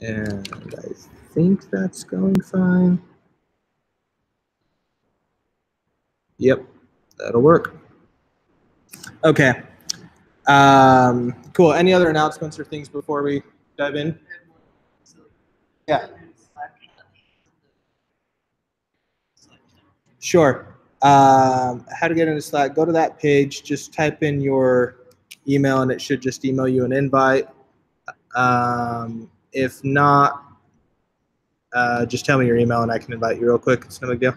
And I think that's going fine. Yep, that'll work. Okay. Cool. Any other announcements or things before we dive in? Yeah. Sure. How to get into Slack? Go to that page. Just type in your email, and it should just email you an invite. If not, just tell me your email, and I can invite you real quick. It's no big deal.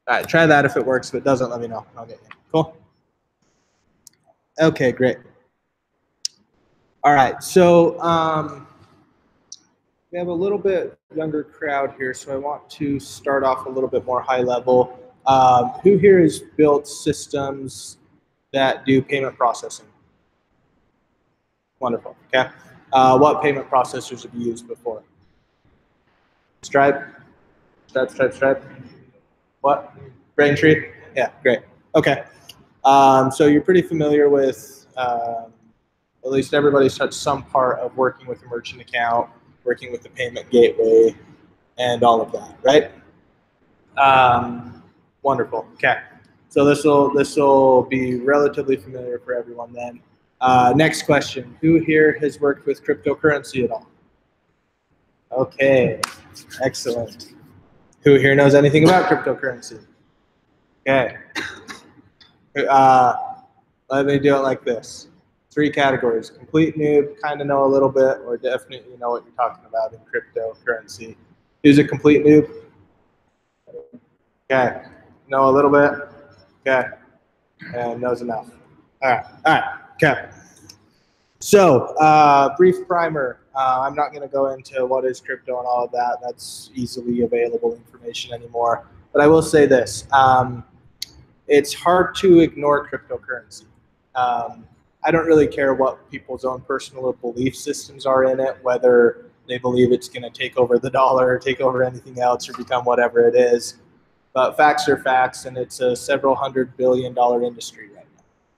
All right, try that. If it works, if it doesn't, let me know. I'll get you. Cool. Okay, great. All right, so we have a little bit younger crowd here, so I want to start off a little bit more high level. Who here has built systems that do payment processing? Wonderful. Okay. What payment processors have you used before? Stripe? Stripe? What? Braintree? Yeah, great. Okay. So you're pretty familiar with, at least everybody's touched some part of working with a merchant account, working with the payment gateway, and all of that, right? Wonderful. Okay. So this will be relatively familiar for everyone then. Next question. Who here has worked with cryptocurrency at all? Okay. Excellent. Who here knows anything about cryptocurrency? Okay. Let me do it like this. 3 categories: complete noob, kind of know a little bit, or definitely know what you're talking about in cryptocurrency. Who's a complete noob? Okay. Know a little bit? Okay. And knows enough. All right. Okay. So, brief primer. I'm not going to go into what is crypto and all of that. That's easily available information anymore. But I will say this. It's hard to ignore cryptocurrency. I don't really care what people's own personal belief systems are in it, whether they believe it's going to take over the dollar or take over anything else or become whatever it is. But facts are facts, and it's a several $100 billion industry right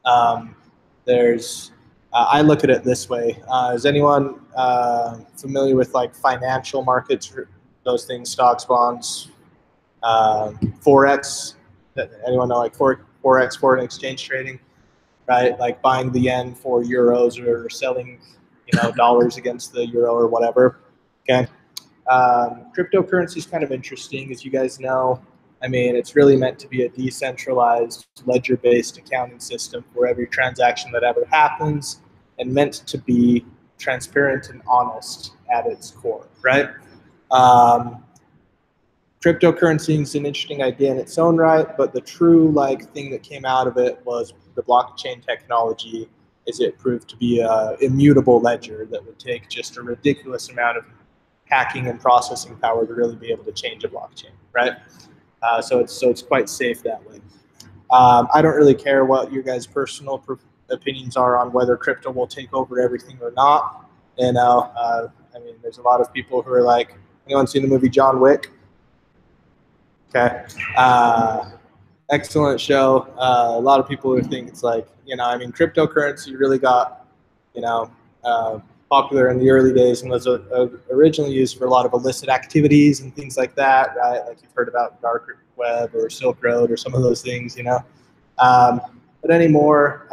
now. I look at it this way. Is anyone familiar with like financial markets, those things, stocks, bonds, Forex? Anyone know like Forex, foreign exchange trading, right? Like buying the yen for euros or selling, dollars against the euro or whatever. Okay. Cryptocurrency is kind of interesting, as you guys know. I mean, it's really meant to be a decentralized, ledger-based accounting system for every transaction that ever happens, and meant to be transparent and honest at its core, right? Cryptocurrency is an interesting idea in its own right, but the true thing that came out of it was the blockchain technology. Is it proved to be an immutable ledger that would take just a ridiculous amount of hacking and processing power to really be able to change a blockchain, right? So it's quite safe that way. I don't really care what your guys' personal opinions are on whether crypto will take over everything or not. I mean, there's a lot of people who are like, anyone seen the movie John Wick? Okay. Excellent show. A lot of people who think it's like, I mean, cryptocurrency really got, popular in the early days and was originally used for a lot of illicit activities and things like that, right? Like you've heard about dark web or Silk Road or some of those things, But anymore,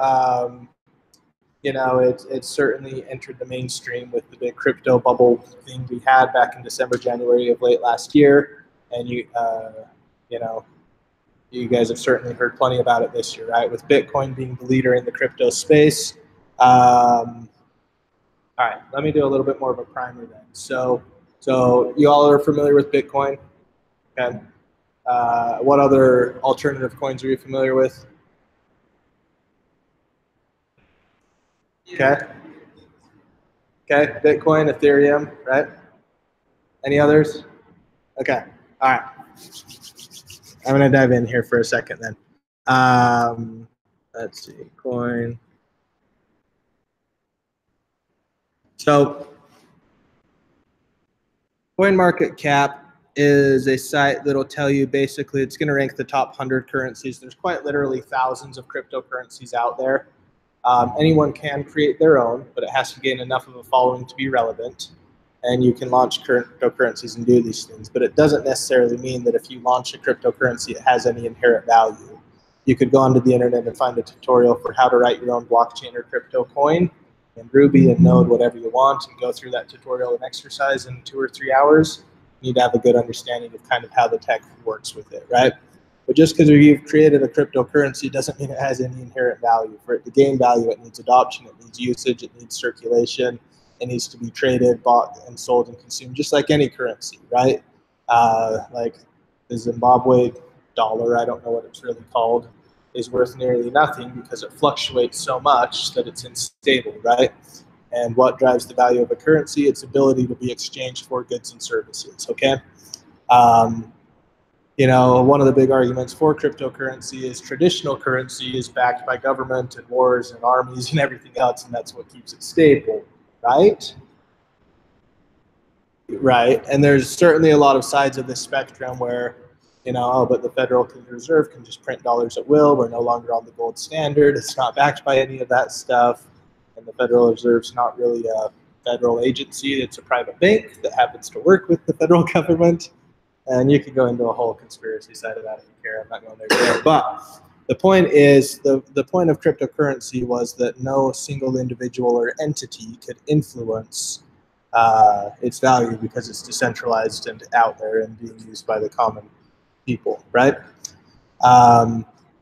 it's certainly entered the mainstream with the big crypto bubble thing we had back in December, January of late last year. And you guys have certainly heard plenty about it this year, right? With Bitcoin being the leader in the crypto space. All right, let me do a little bit more of a primer then. So you all are familiar with Bitcoin, okay? What other alternative coins are you familiar with? Okay. Okay, Bitcoin, Ethereum, right? Any others? Okay, all right. I'm gonna dive in here for a second then. Let's see, coin. So CoinMarketCap is a site that'll tell you basically it's going to rank the top 100 currencies. There's quite literally thousands of cryptocurrencies out there. Anyone can create their own, but it has to gain enough of a following to be relevant. And you can launch cryptocurrencies and do these things. But it doesn't necessarily mean that if you launch a cryptocurrency, it has any inherent value. You could go onto the internet and find a tutorial for how to write your own blockchain or crypto coin in Ruby and Node, whatever you want, and go through that tutorial and exercise in 2 or 3 hours. You need to have a good understanding of kind of how the tech works with it, right? But just because you've created a cryptocurrency doesn't mean it has any inherent value. For it to gain value, it needs adoption, it needs usage, it needs circulation, it needs to be traded, bought, and sold and consumed, just like any currency, right? Like the Zimbabwe dollar, I don't know what it's really called, is worth nearly nothing because it fluctuates so much that it's unstable, right? And what drives the value of a currency? Its ability to be exchanged for goods and services, okay? You know, one of the big arguments for cryptocurrency is traditional currency is backed by government and wars and armies and everything else, and that's what keeps it stable, right? Right, and there's certainly a lot of sides of the spectrum where, you know, oh, but the Federal Reserve can just print dollars at will. We're no longer on the gold standard. It's not backed by any of that stuff. And the Federal Reserve's not really a federal agency. It's a private bank that happens to work with the federal government. And you could go into a whole conspiracy side of that if you care. I'm not going there today. But the point is, the point of cryptocurrency was that no single individual or entity could influence its value because it's decentralized and out there and being used by the common people, right?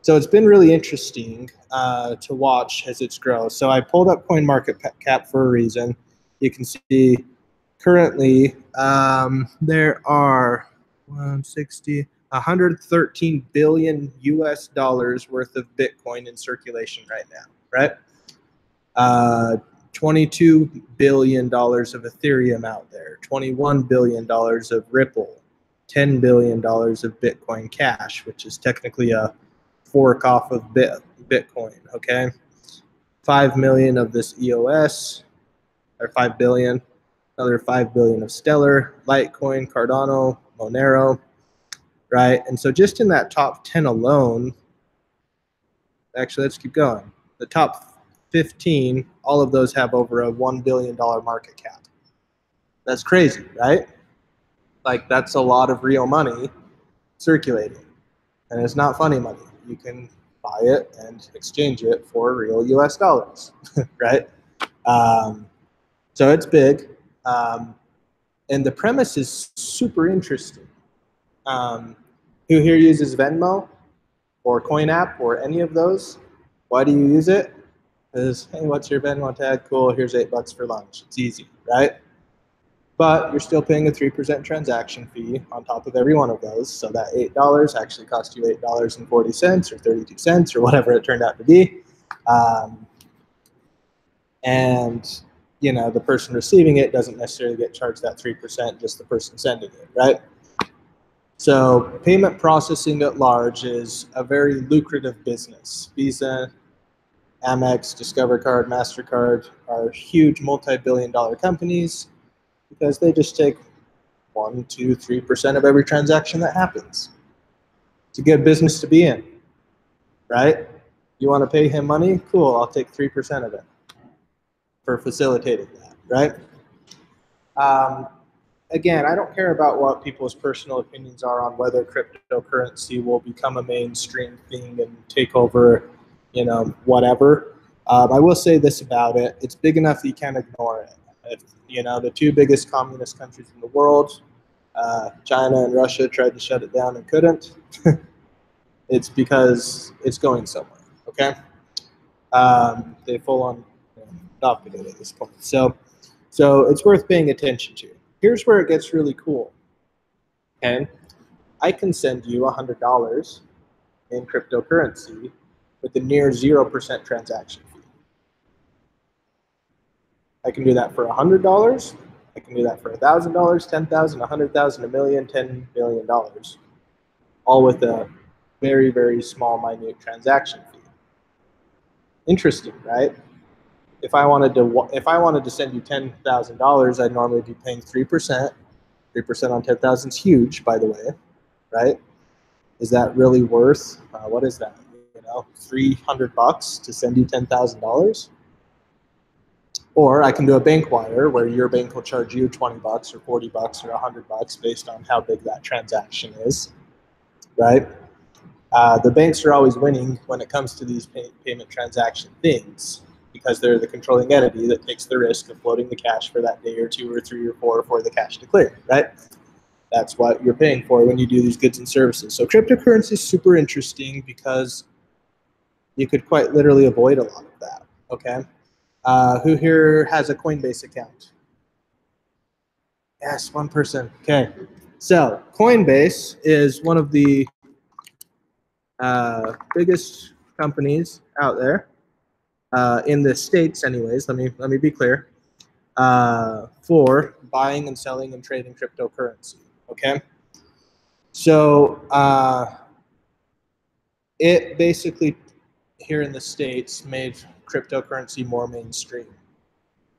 So it's been really interesting to watch as it's grown. So I pulled up CoinMarketCap for a reason. You can see currently there are 113 billion US dollars worth of Bitcoin in circulation right now, right? $22 billion of Ethereum out there, $21 billion of Ripple, $10 billion of Bitcoin Cash, which is technically a fork off of Bitcoin, okay? 5 million of this EOS, or 5 billion, another 5 billion of Stellar, Litecoin, Cardano, Monero, right? And so just in that top 10 alone, actually, let's keep going. The top 15, all of those have over a $1 billion market cap. That's crazy, right? Like, that's a lot of real money circulating. And it's not funny money. You can buy it and exchange it for real US dollars, right? So it's big. And the premise is super interesting. Who here uses Venmo or Coin App or any of those? Why do you use it? Because, hey, what's your Venmo tag? Cool, here's $8 for lunch. It's easy, right? But you're still paying a 3% transaction fee on top of every one of those. So that $8 actually cost you $8.40 or 32 cents or whatever it turned out to be. And, you know, the person receiving it doesn't necessarily get charged that 3%, just the person sending it, right? So payment processing at large is a very lucrative business. Visa, Amex, Discover Card, MasterCard are huge multi-billion-dollar companies because they just take 1, 2, 3% of every transaction that happens. It's a good business to be in, right? You want to pay him money? Cool, I'll take 3% of it for facilitating that, right? Again, I don't care about what people's personal opinions are on whether cryptocurrency will become a mainstream thing and take over, you know, whatever. I will say this about it. It's big enough that you can't ignore it. If, you know, the 2 biggest communist countries in the world, China and Russia, tried to shut it down and couldn't. It's because it's going somewhere, okay? They full on adopted it at this point. So it's worth paying attention to. Here's where it gets really cool, okay? I can send you $100 in cryptocurrency with a near 0% transaction fee. I can do that for $100. I can do that for $1,000, $10,000, $100,000, $1 million, $10 billion, all with a very, very small, minute transaction fee. Interesting, right? If I wanted to send you $10,000, I'd normally be paying 3%. 3% on 10,000 is huge, by the way, right? Is that really worth? What is that? You know, $300 to send you $10,000. Or I can do a bank wire where your bank will charge you $20 or $40 or $100 based on how big that transaction is, right? The banks are always winning when it comes to these payment transaction things because they're the controlling entity that takes the risk of floating the cash for that day or 2 or 3 or 4 for the cash to clear, right? That's what you're paying for when you do these goods and services. So cryptocurrency is super interesting because you could quite literally avoid a lot of that, okay? Who here has a Coinbase account? Yes, one person. Okay. So Coinbase is one of the biggest companies out there in the States anyways. Let me be clear. For buying and selling and trading cryptocurrency. Okay. So it basically here in the States made cryptocurrency more mainstream.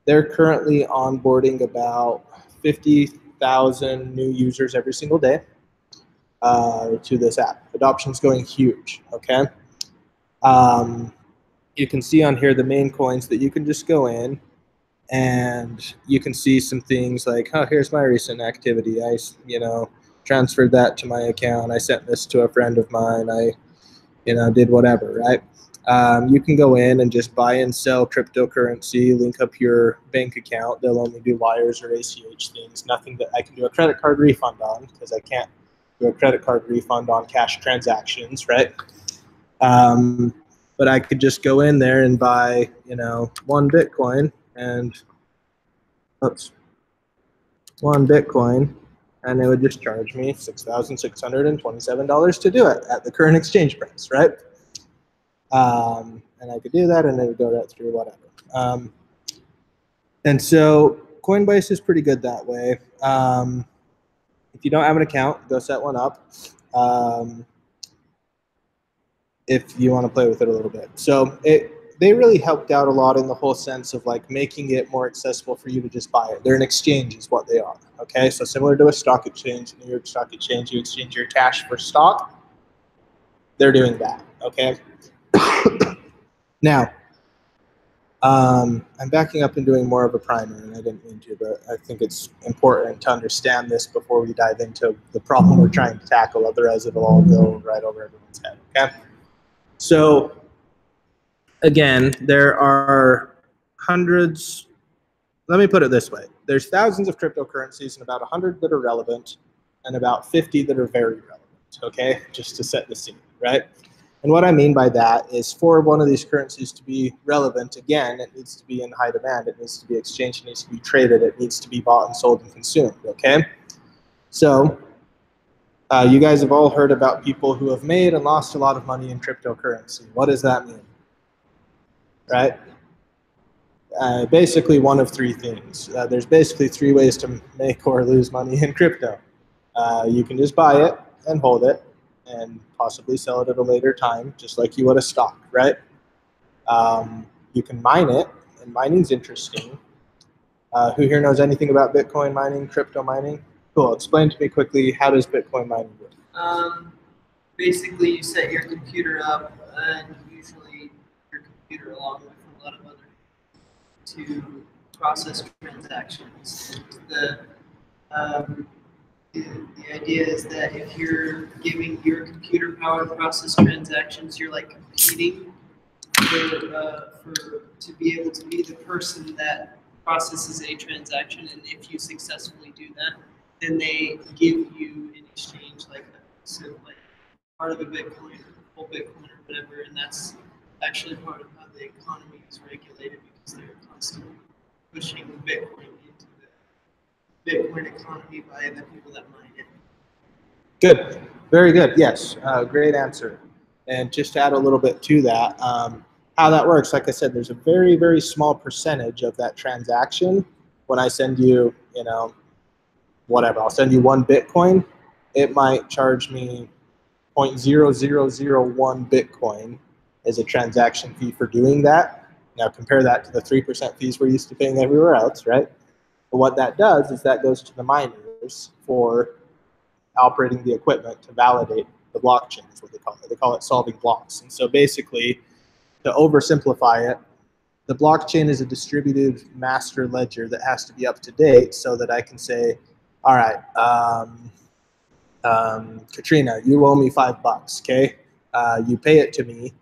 They're currently onboarding about 50,000 new users every single day to this app. Adoption's going huge, okay? You can see on here the main coins that you can just go in and you can see some things like, oh, here's my recent activity. I, transferred that to my account. I sent this to a friend of mine. I, did whatever, right? You can go in and just buy and sell cryptocurrency, link up your bank account. They'll only do wires or ACH things, nothing that I can do a credit card refund on because I can't do a credit card refund on cash transactions, right? But I could just go in there and buy, 1 Bitcoin and, one Bitcoin, and it would just charge me $6,627 to do it at the current exchange price, right? And I could do that, and it would go right through whatever. And so Coinbase is pretty good that way. If you don't have an account, go set one up. If you want to play with it a little bit. So they really helped out a lot in the whole sense of like making it more accessible for you to just buy it. They're an exchange is what they are. Okay, so similar to a stock exchange, New York Stock Exchange, you exchange your cash for stock. They're doing that. Okay. Now, I'm backing up and doing more of a primer, and I didn't mean to, but I think it's important to understand this before we dive into the problem we're trying to tackle. Otherwise, it'll all go right over everyone's head. Okay. So again, there are hundreds. Let me put it this way. There's thousands of cryptocurrencies and about 100 that are relevant and about 50 that are very relevant, okay? Just to set the scene, right? And what I mean by that is for one of these currencies to be relevant, again, it needs to be in high demand. It needs to be exchanged. It needs to be traded. It needs to be bought and sold and consumed, okay? So you guys have all heard about people who have made and lost a lot of money in cryptocurrency. What does that mean? Right? Basically one of 3 things. There's basically 3 ways to make or lose money in crypto. You can just buy it and hold it and possibly sell it at a later time, just like you would a stock, right? You can mine it, and mining's interesting. Who here knows anything about Bitcoin mining, crypto mining? Cool. Explain to me quickly, how does Bitcoin mining work? Basically, you set your computer up, and usually your computer, along with a lot of other, to process transactions. The idea is that if you're giving your computer power to process transactions, you're like competing to be able to be the person that processes a transaction, and if you successfully do that, then they give you in exchange like part of a Bitcoin, whole Bitcoin or whatever, and that's actually part of how the economy is regulated because they're constantly pushing Bitcoin into the Bitcoin economy by the people that mine it. Good, very good. Yes, great answer. And just to add a little bit to that, how that works, like I said, there's a very, very small percentage of that transaction. When I send you, whatever, I'll send you 1 Bitcoin, it might charge me 0.0001 Bitcoin as a transaction fee for doing that. Now compare that to the 3% fees we're used to paying everywhere else, right? But what that does is that goes to the miners for operating the equipment to validate the blockchain is what they call it. They call it solving blocks. And so basically, to oversimplify it, the blockchain is a distributed master ledger that has to be up to date so that I can say, all right, Katrina, you owe me $5, okay? You pay it to me,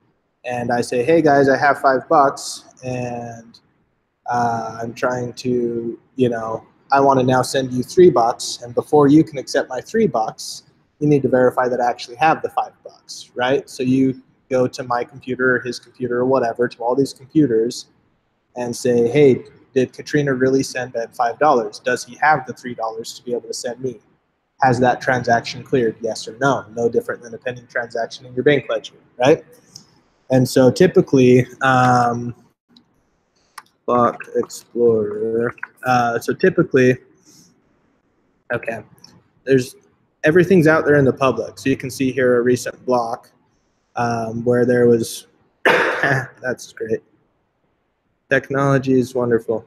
and I say, hey guys, I have $5, and I'm trying to, I want to now send you $3, and before you can accept my $3, you need to verify that I actually have the $5, right? So you go to my computer or his computer or whatever, to all these computers, and say, hey, did Katrina really send Ben $5? Does he have the $3 to be able to send me? Has that transaction cleared? Yes or no? No different than a pending transaction in your bank ledger, right? And so typically, Block Explorer. So typically, okay, everything's out there in the public. So you can see here a recent block where there was, that's great. Technology is wonderful.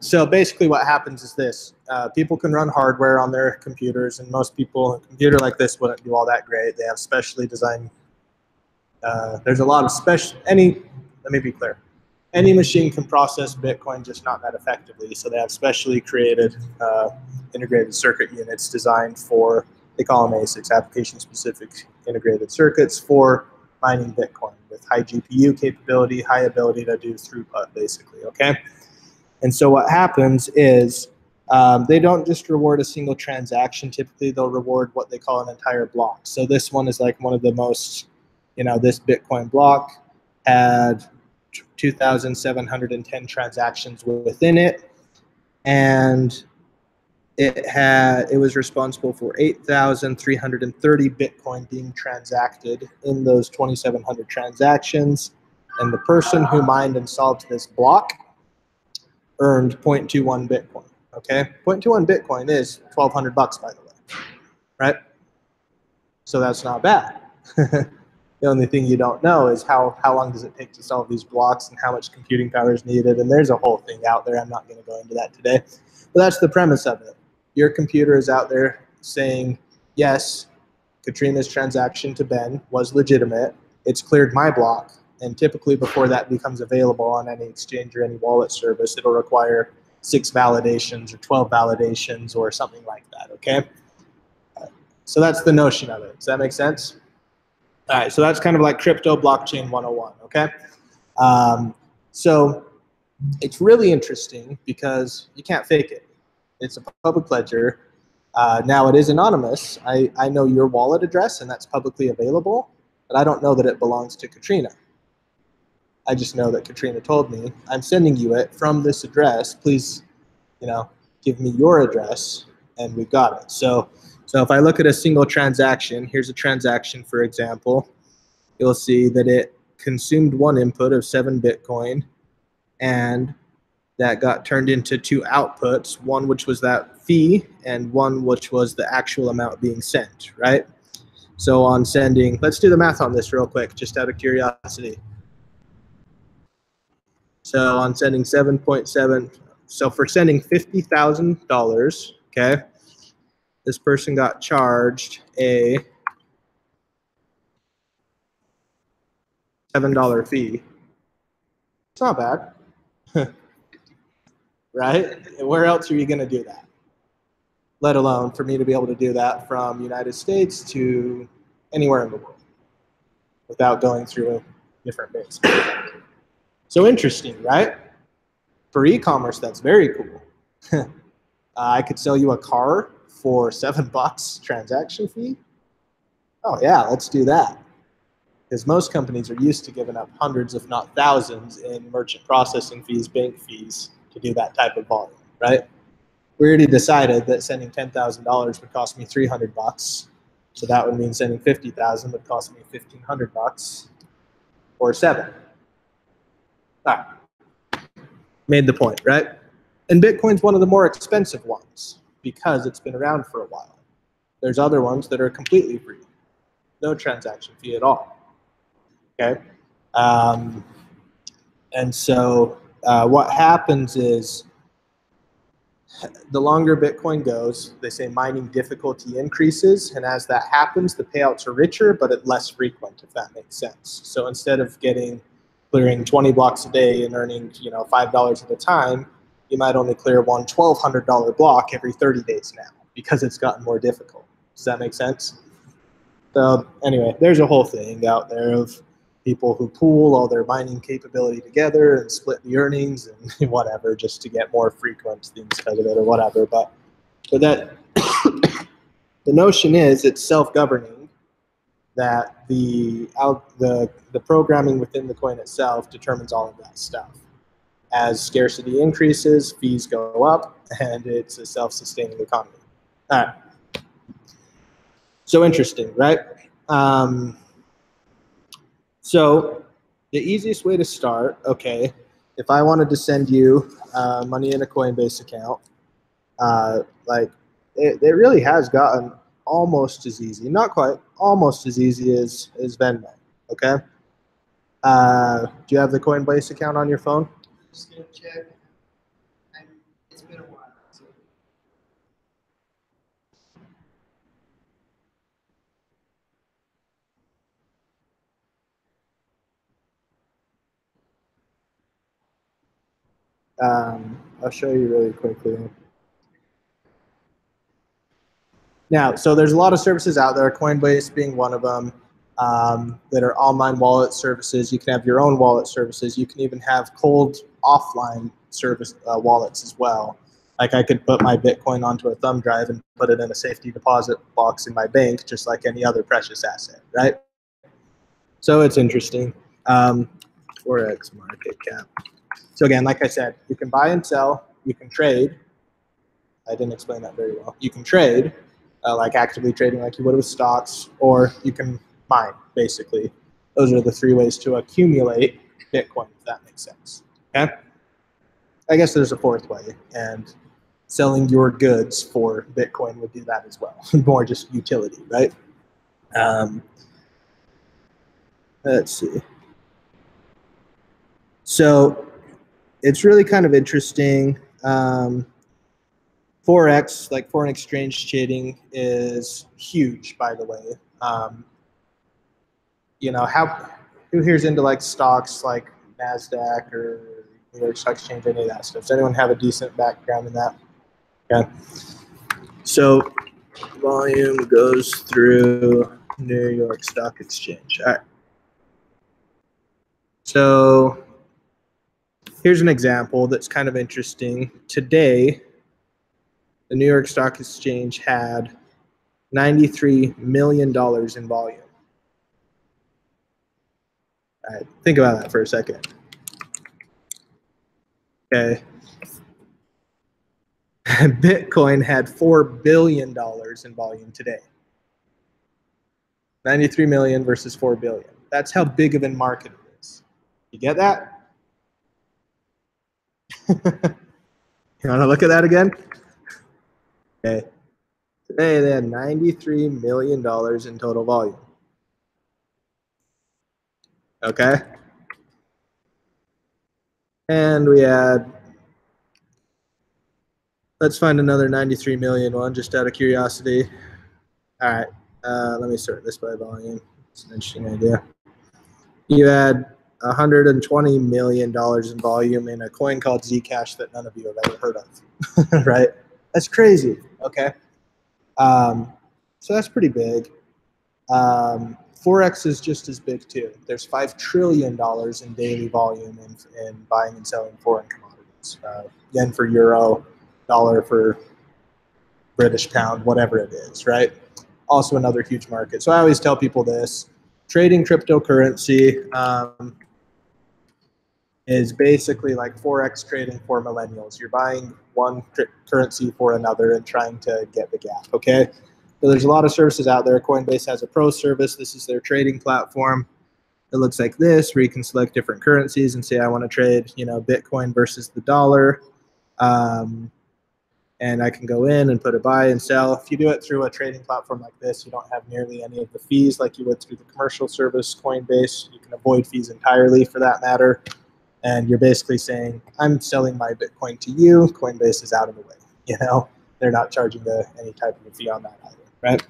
So basically what happens is this. People can run hardware on their computers, and most people, a computer like this wouldn't do all that great. They have specially designed, there's a lot of let me be clear. Any machine can process Bitcoin, just not that effectively. So they have specially created integrated circuit units designed for, they call them ASICs, application-specific integrated circuits for mining Bitcoin with high GPU capability, high ability to do throughput, basically, okay? And so what happens is they don't just reward a single transaction. Typically, they'll reward what they call an entire block. So this one is like one of the most, this Bitcoin block had 2,710 transactions within it, and it was responsible for 8,330 Bitcoin being transacted in those 2,700 transactions. And the person who mined and solved this block earned 0.21 Bitcoin. Okay, 0.21 Bitcoin is $1,200, by the way, right? So that's not bad. The only thing you don't know is how long does it take to solve these blocks and how much computing power is needed. And there's a whole thing out there. I'm not going to go into that today. But that's the premise of it. Your computer is out there saying, yes, Katrina's transaction to Ben was legitimate. It's cleared my block. And typically before that becomes available on any exchange or any wallet service, it'll require 6 validations or 12 validations or something like that, okay? So that's the notion of it. Does that make sense? All right, so that's kind of like crypto blockchain 101, okay? So it's really interesting because you can't fake it. It's a public ledger. Now it is anonymous. I know your wallet address and that's publicly available, but I don't know that it belongs to Katrina. I just know that Katrina told me, I'm sending you it from this address. Please, give me your address, and we've got it. So if I look at a single transaction, here's a transaction, for example, you'll see that it consumed one input of 7 Bitcoin, and that got turned into 2 outputs, one which was that fee and one which was the actual amount being sent, right? So on sending, let's do the math on this real quick, just out of curiosity. So on sending 7.7, so for sending $50,000, okay, this person got charged a $7 fee. It's not bad, right? Where else are you going to do that? Let alone for me to be able to do that from United States to anywhere in the world without going through a different base. So interesting, right? For e-commerce, that's very cool. I could sell you a car for $7 transaction fee. Oh yeah, let's do that. Because most companies are used to giving up hundreds, if not thousands, in merchant processing fees, bank fees to do that type of volume, right? We already decided that sending $10,000 would cost me $300. So that would mean sending 50,000 would cost me $1,500 or 7. All right. Made the point, right? And Bitcoin's one of the more expensive ones because it's been around for a while. There's other ones that are completely free, no transaction fee at all. Okay, and so what happens is the longer Bitcoin goes, they say mining difficulty increases, and as that happens, the payouts are richer, but at less frequent, if that makes sense. So instead of clearing 20 blocks a day and earning, $5 at a time, you might only clear one $1,200 block every 30 days now because it's gotten more difficult. Does that make sense? So anyway, there's a whole thing out there of people who pool all their mining capability together and split the earnings and whatever, just to get more frequent things out of it or whatever. But that the notion is it's self-governing, that the programming within the coin itself determines all of that stuff. As scarcity increases, fees go up, and it's a self-sustaining economy. All right. So interesting, right? So the easiest way to start, okay, if I wanted to send you money in a Coinbase account, it really has gotten almost as easy, not quite, almost as easy as Venmo, okay? Do you have the Coinbase account on your phone? Just gonna check. It's been a while. So. I'll show you really quickly. Now, so there's a lot of services out there, Coinbase being one of them, that are online wallet services. You can have your own wallet services. You can even have cold offline service wallets as well. Like I could put my Bitcoin onto a thumb drive and put it in a safety deposit box in my bank, just like any other precious asset, right? So it's interesting. 4x market cap. So again, like I said, you can buy and sell, you can trade. I didn't explain that very well. You can trade, like actively trading like you would with stocks, or you can mine, basically. Those are the three ways to accumulate Bitcoin, if that makes sense, okay? I guess there's a fourth way, and selling your goods for Bitcoin would do that as well. More just utility, right? Let's see. So it's really kind of interesting. Forex, like foreign exchange trading, is huge, by the way. Who here's into like stocks like NASDAQ or New York Stock Exchange, any of that stuff? Does anyone have a decent background in that? Okay. So volume goes through New York Stock Exchange. All right. So here's an example that's kind of interesting. Today, the New York Stock Exchange had $93 million in volume. All right, think about that for a second. Okay. Bitcoin had $4 billion in volume today. 93 million versus 4 billion. That's how big of a market it is. You get that? You want to look at that again? Okay. Today they had $93 million in total volume. Okay. And we had, let's find another 93 million one just out of curiosity. All right. Let me sort this by volume. It's an interesting idea. You had $120 million in volume in a coin called Zcash that none of you have ever heard of, right? That's crazy, okay? So that's pretty big. Forex is just as big too. There's $5 trillion in daily volume in buying and selling foreign commodities. Yen for euro, dollar for British pound, whatever it is, right? Also another huge market. So I always tell people this. Trading cryptocurrency is basically like Forex trading for millennials. You're buying one currency for another and trying to get the gap, okay? So there's a lot of services out there. Coinbase has a pro service. This is their trading platform. It looks like this, where you can select different currencies and say, I want to trade, Bitcoin versus the dollar. And I can go in and put a buy and sell. If you do it through a trading platform like this, you don't have nearly any of the fees like you would through the commercial service, Coinbase. You can avoid fees entirely for that matter. And you're basically saying, I'm selling my Bitcoin to you. Coinbase is out of the way. You know, they're not charging any type of a fee on that either, right?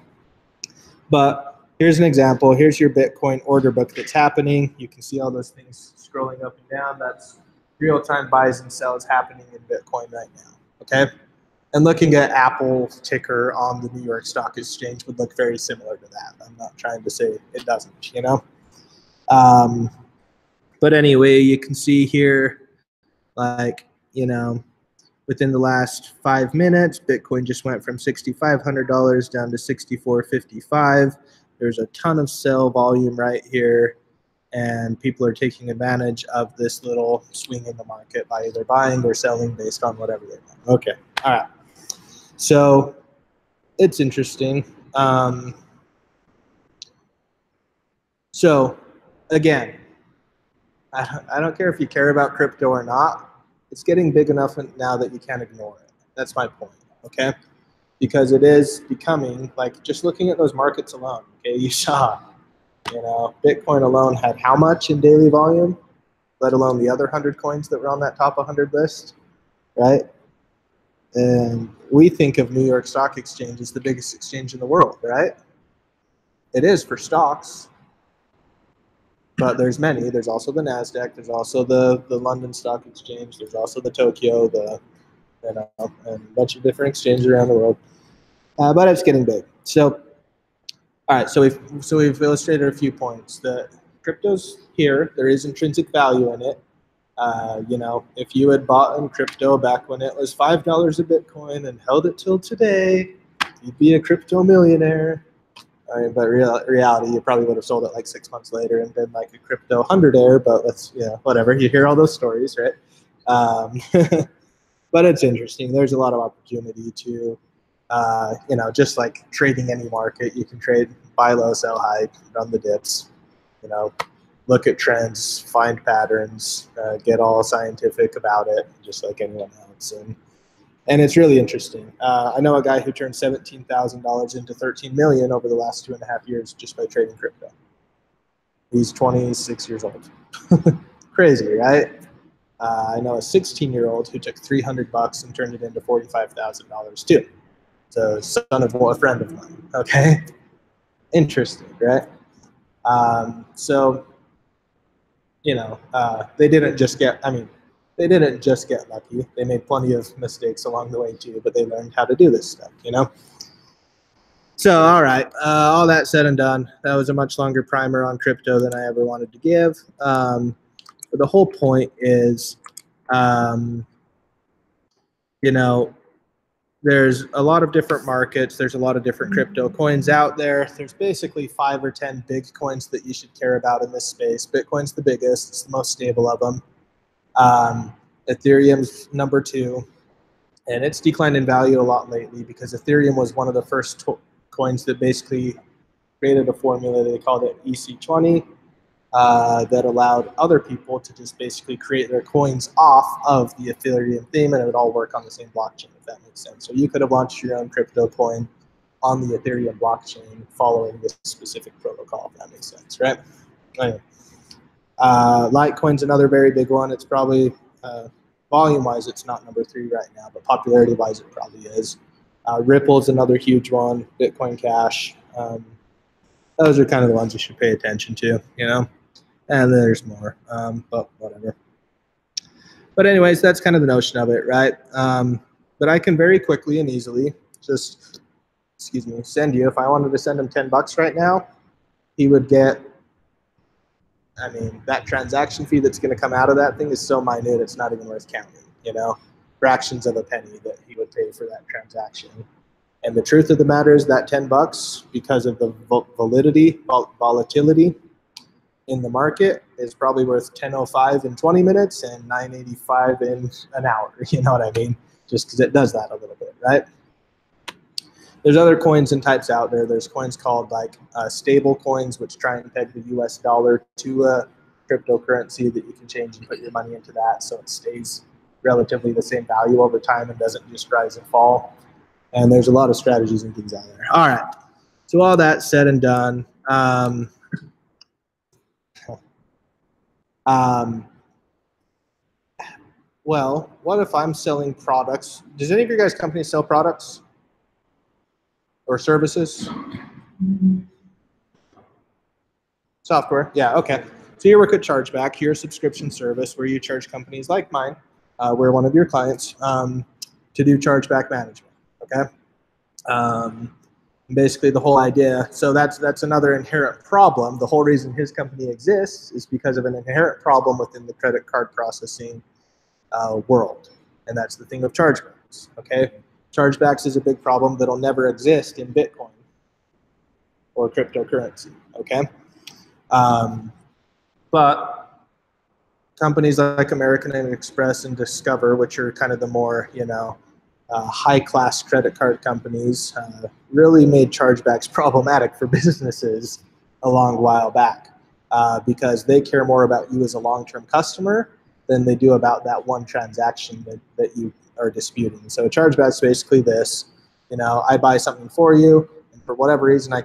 But here's an example. Here's your Bitcoin order book that's happening. You can see all those things scrolling up and down. That's real-time buys and sells happening in Bitcoin right now, okay? And looking at Apple ticker on the New York Stock Exchange would look very similar to that. I'm not trying to say it doesn't, you know? But anyway, you can see here, like, you know, within the last 5 minutes, Bitcoin just went from $6,500 down to $6,455. There's a ton of sell volume right here, and people are taking advantage of this little swing in the market by either buying or selling based on whatever they want. Okay, all right. So it's interesting. So again, I don't care if you care about crypto or not. It's getting big enough now that you can't ignore it. That's my point, okay? Because it is becoming, like, just looking at those markets alone, okay? You saw, you know, Bitcoin alone had how much in daily volume, let alone the other 100 coins that were on that top 100 list, right? And we think of New York Stock Exchange as the biggest exchange in the world, right? It is for stocks, but there's many. There's also the NASDAQ. There's also the London Stock Exchange. There's also the Tokyo, and a bunch of different exchanges around the world. But it's getting big. So, all right. So we've illustrated a few points. The crypto's here. There is intrinsic value in it. You know, if you had bought in crypto back when it was $5 a Bitcoin and held it till today, you'd be a crypto millionaire. I mean, but reality, you probably would have sold it like 6 months later and been like a crypto hundredaire. But let's, you know, whatever. You hear all those stories, right? But it's interesting. There's a lot of opportunity to, you know, just like trading any market. You can trade buy low, sell high, run the dips. You know, look at trends, find patterns, get all scientific about it, just like anyone else. And it's really interesting. I know a guy who turned $17,000 into $13 million over the last 2.5 years just by trading crypto. He's 26 years old. Crazy, right? I know a 16-year-old who took $300 and turned it into $45,000 too. So son of a friend of mine. Okay, interesting, right? So, you know, they didn't just get. I mean, they didn't just get lucky. They made plenty of mistakes along the way too, but they learned how to do this stuff, you know? So, all right, all that said and done, that was a much longer primer on crypto than I ever wanted to give. But the whole point is, you know, there's a lot of different markets. There's a lot of different crypto coins out there. There's basically 5 or 10 big coins that you should care about in this space. Bitcoin's the biggest. It's the most stable of them. Ethereum's number 2, and it's declined in value a lot lately because Ethereum was one of the first coins that basically created a formula. They called it EC20 that allowed other people to just basically create their coins off of the Ethereum theme, and it would all work on the same blockchain, if that makes sense. So you could have launched your own crypto coin on the Ethereum blockchain following this specific protocol, if that makes sense, right? Anyway. Litecoin's another very big one. It's probably, volume-wise, it's not number 3 right now, but popularity-wise, it probably is. Ripple's another huge one. Bitcoin Cash. Those are kind of the ones you should pay attention to, you know? And there's more, but whatever. But anyways, that's kind of the notion of it, right? But I can very quickly and easily just, send you. If I wanted to send him $10 right now, he would get, I mean, that transaction fee that's going to come out of that thing is so minute, it's not even worth counting, you know? Fractions of a penny that he would pay for that transaction. And the truth of the matter is that $10, because of the volatility in the market, is probably worth $10.05 in 20 minutes and $9.85 in an hour, you know what I mean? Just because it does that a little bit, right? There's other coins and types out there. There's coins called like stable coins, which try and peg the US dollar to a cryptocurrency that you can change and put your money into that so it stays relatively the same value over time and doesn't just rise and fall. And there's a lot of strategies and things out there. All right. So all that said and done, well, what if I'm selling products? Does any of your guys' companies sell products or services? Software, yeah, okay. So you work at Chargeback, you're a subscription service where you charge companies like mine, we're one of your clients, to do chargeback management, okay? Basically the whole idea, so that's another inherent problem. The whole reason his company exists is because of an inherent problem within the credit card processing world, and that's the thing of chargebacks, okay? Chargebacks is a big problem that'll never exist in Bitcoin or cryptocurrency, okay? But companies like American Express and Discover, which are kind of the more, high-class credit card companies, really made chargebacks problematic for businesses a long while back because they care more about you as a long-term customer than they do about that one transaction that you are disputing. So a chargeback is basically this, I buy something for you, and for whatever reason I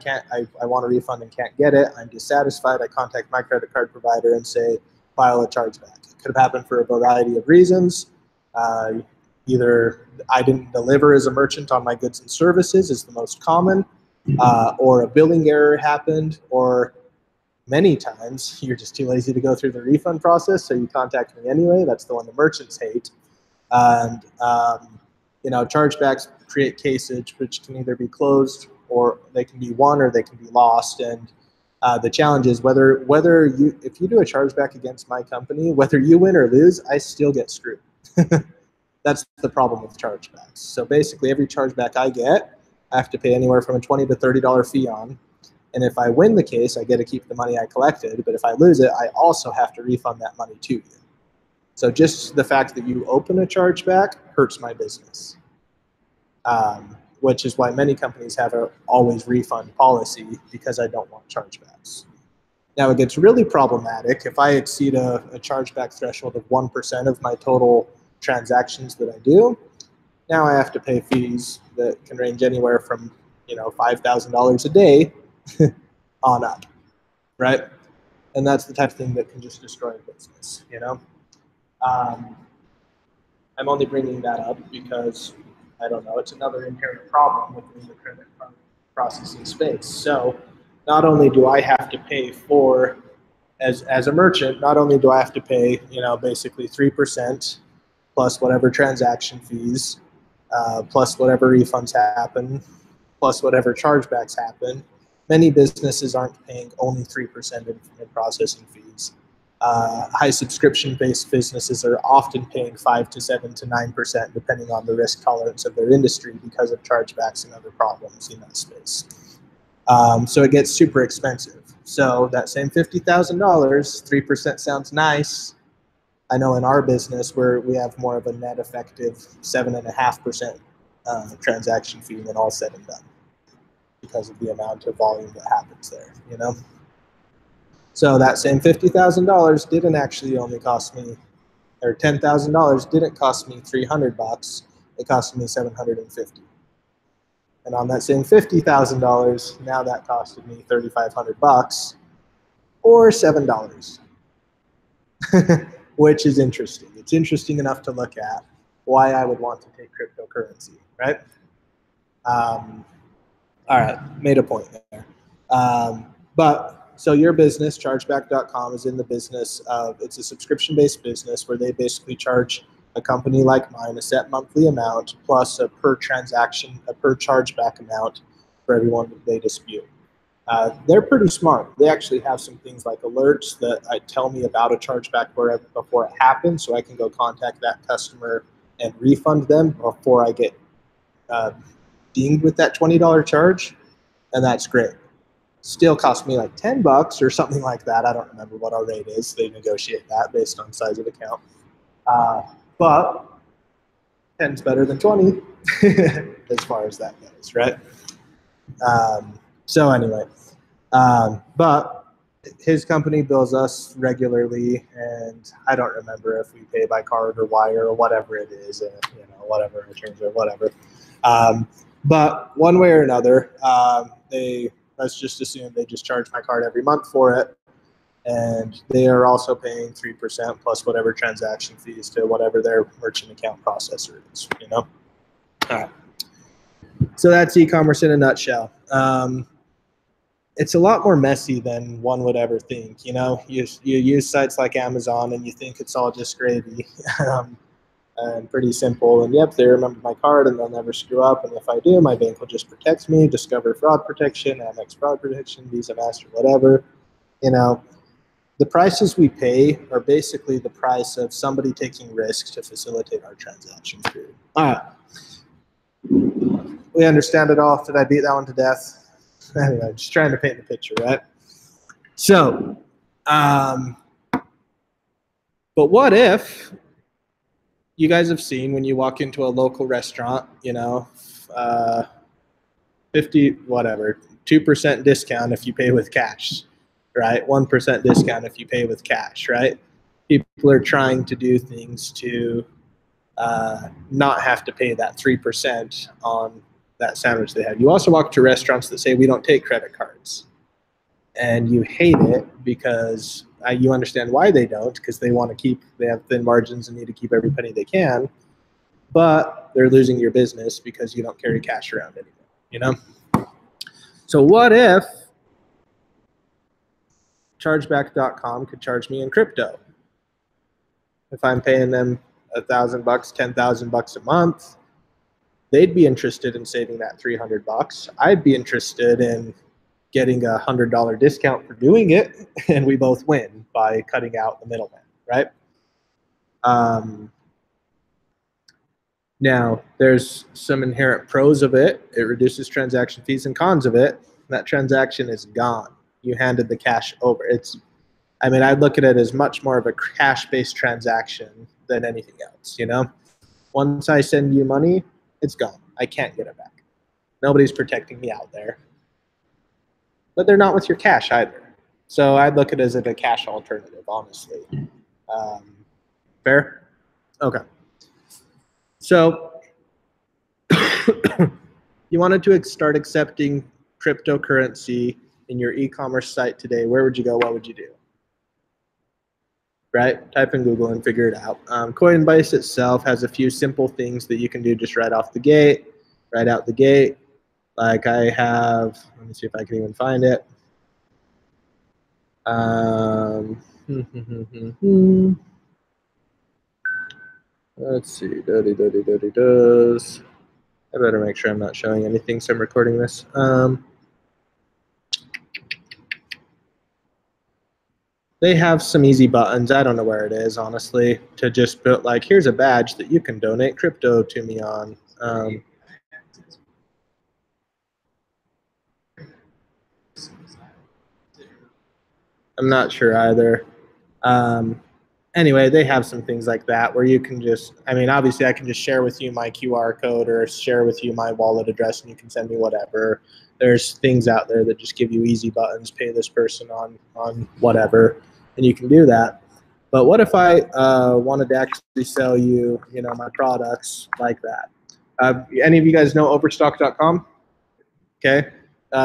want a refund and can't get it, I'm dissatisfied, I contact my credit card provider and say, file a chargeback. It could have happened for a variety of reasons. Either I didn't deliver as a merchant on my goods and services is the most common, or a billing error happened, or many times you're just too lazy to go through the refund process, so you contact me anyway. That's the one the merchants hate. And chargebacks create caseage, which can either be closed or they can be won or they can be lost. And the challenge is if you do a chargeback against my company, whether you win or lose, I still get screwed. That's the problem with chargebacks. So basically, every chargeback I get, I have to pay anywhere from a $20 to $30 fee on. And if I win the case, I get to keep the money I collected. But if I lose it, I also have to refund that money to you. So just the fact that you open a chargeback hurts my business, which is why many companies have an always refund policy, because I don't want chargebacks. Now, it gets really problematic if I exceed a chargeback threshold of 1% of my total transactions that I do. Now I have to pay fees that can range anywhere from $5,000 a day on up, right? And that's the type of thing that can just destroy a business. I'm only bringing that up because I don't know, it's another inherent problem within the credit card processing space. So not only do I have to pay for, as a merchant, not only do I have to pay basically 3% plus whatever transaction fees, plus whatever refunds happen, plus whatever chargebacks happen. Many businesses aren't paying only 3% in processing fees. High subscription-based businesses are often paying 5 to 7 to 9%, depending on the risk tolerance of their industry, because of chargebacks and other problems in that space. So it gets super expensive. So that same $50,000, 3% sounds nice. I know in our business where we have more of a net effective 7.5% transaction fee when all said and done, because of the amount of volume that happens there, So that same $50,000 didn't actually only cost me, or $10,000 didn't cost me $300. It cost me $750. And on that same $50,000, now that costed me $3,500 or $7. Which is interesting. It's interesting enough to look at why I would want to take cryptocurrency, right? All right, made a point there. So your business, chargeback.com, is in the business of, it's a subscription-based business where they basically charge a company like mine a set monthly amount plus a per transaction, a per chargeback amount for everyone that they dispute. They're pretty smart. They actually have some things like alerts that tell me about a chargeback before it happens, so I can go contact that customer and refund them before I get dinged with that $20 charge, and that's great. Still cost me like $10 or something like that. I don't remember what our rate is. They negotiate that based on size of account. But 10's better than 20 as far as that goes, right? So anyway, but his company bills us regularly, and I don't remember if we pay by card or wire or whatever it is, whatever returns or whatever. But one way or another, let's just assume they just charge my card every month for it. and they are also paying 3% plus whatever transaction fees to whatever their merchant account processor is, you know? All right. So that's e-commerce in a nutshell. It's a lot more messy than one would ever think, you know? You use sites like Amazon and you think it's all just gravy. And pretty simple. And yep, they remember my card and they'll never screw up. And if I do, my bank will just protect me. Discover fraud protection, Amex fraud protection, Visa, Master, whatever. You know, the prices we pay are basically the price of somebody taking risks to facilitate our transactions. All right. We understand it all. Did I beat that one to death? Anyway, just trying to paint the picture, right? So, but what if you guys have seen when you walk into a local restaurant, you know, 2% discount if you pay with cash, right? 1% discount if you pay with cash, right? People are trying to do things to not have to pay that 3% on that sandwich they had. You also walk to restaurants that say we don't take credit cards, and you hate it because you understand why they don't, because they have thin margins and need to keep every penny they can, but they're losing your business because you don't carry cash around anymore, you know? So what if chargeback.com could charge me in crypto? If I'm paying them $1,000, $10,000 a month, they'd be interested in saving that $300. I'd be interested in getting a $100 discount for doing it, and we both win by cutting out the middleman, right? Now, there's some inherent pros of it. It reduces transaction fees, and cons of it. That transaction is gone. You handed the cash over. I'd look at it as much more of a cash-based transaction than anything else, you know? Once I send you money, it's gone. I can't get it back. Nobody's protecting me out there. But they're not with your cash either. So I'd look at it as a cash alternative, honestly. Fair? Okay. So you wanted to start accepting cryptocurrency in your e-commerce site today. Where would you go? What would you do? Right? Type in Google and figure it out. Coinbase itself has a few simple things that you can do just right out the gate. Like I have, let me see if I can even find it. Let's see. Does. I better make sure I'm not showing anything, so I'm recording this. They have some easy buttons. I don't know where it is, honestly, to just put like, here's a badge that you can donate crypto to me on. I'm not sure either. Anyway, they have some things like that where you can just, obviously I can just share with you my QR code or share with you my wallet address and you can send me whatever. There's things out there that just give you easy buttons, pay this person on whatever, and you can do that. But what if I wanted to actually sell you, my products like that? Any of you guys know overstock.com? Okay.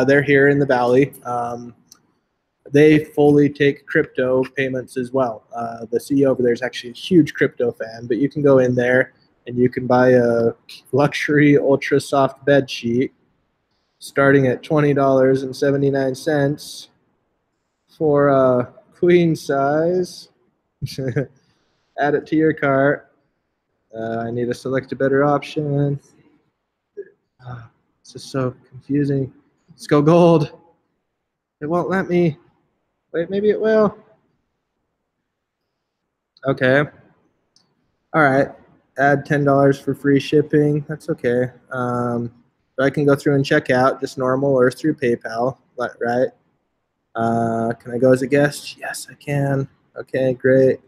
They're here in the Valley. They fully take crypto payments as well. The CEO over there is actually a huge crypto fan, but you can go in there and you can buy a luxury ultra soft bed sheet starting at $20.79 for a queen size. Add it to your cart. I need to select a better option. This is so confusing. Let's go gold. It won't let me. Wait, maybe it will. Okay. All right. Add $10 for free shipping. That's okay. So I can go through and check out just normal or through PayPal, right? Can I go as a guest? Yes, I can. Okay, great.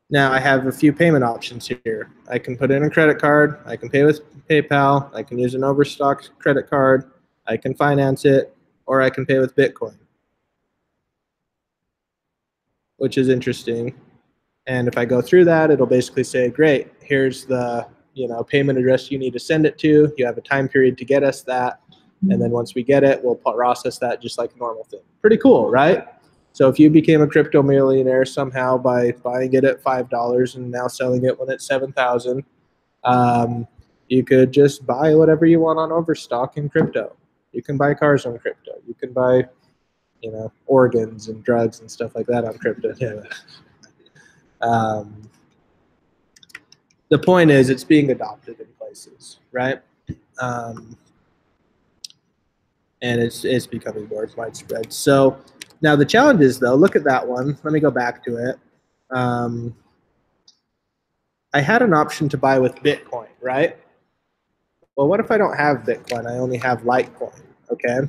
Now I have a few payment options here. I can put in a credit card. I can pay with PayPal. I can use an Overstock credit card. I can finance it, or I can pay with Bitcoin, which is interesting. And if I go through that, it'll basically say, great, here's the payment address you need to send it to. You have a time period to get us that. And then once we get it, we'll process that just like a normal thing. Pretty cool, right? So if you became a crypto millionaire somehow by buying it at $5 and now selling it when it's 7,000, you could just buy whatever you want on Overstock in crypto. You can buy cars on crypto. You can buy, you know, organs and drugs and stuff like that on crypto. Yeah. The point is, it's being adopted in places, right? And it's becoming more widespread. So now the challenge is, though, look at that one. Let me go back to it. I had an option to buy with Bitcoin, right? Well, what if I don't have Bitcoin? I only have Litecoin, okay?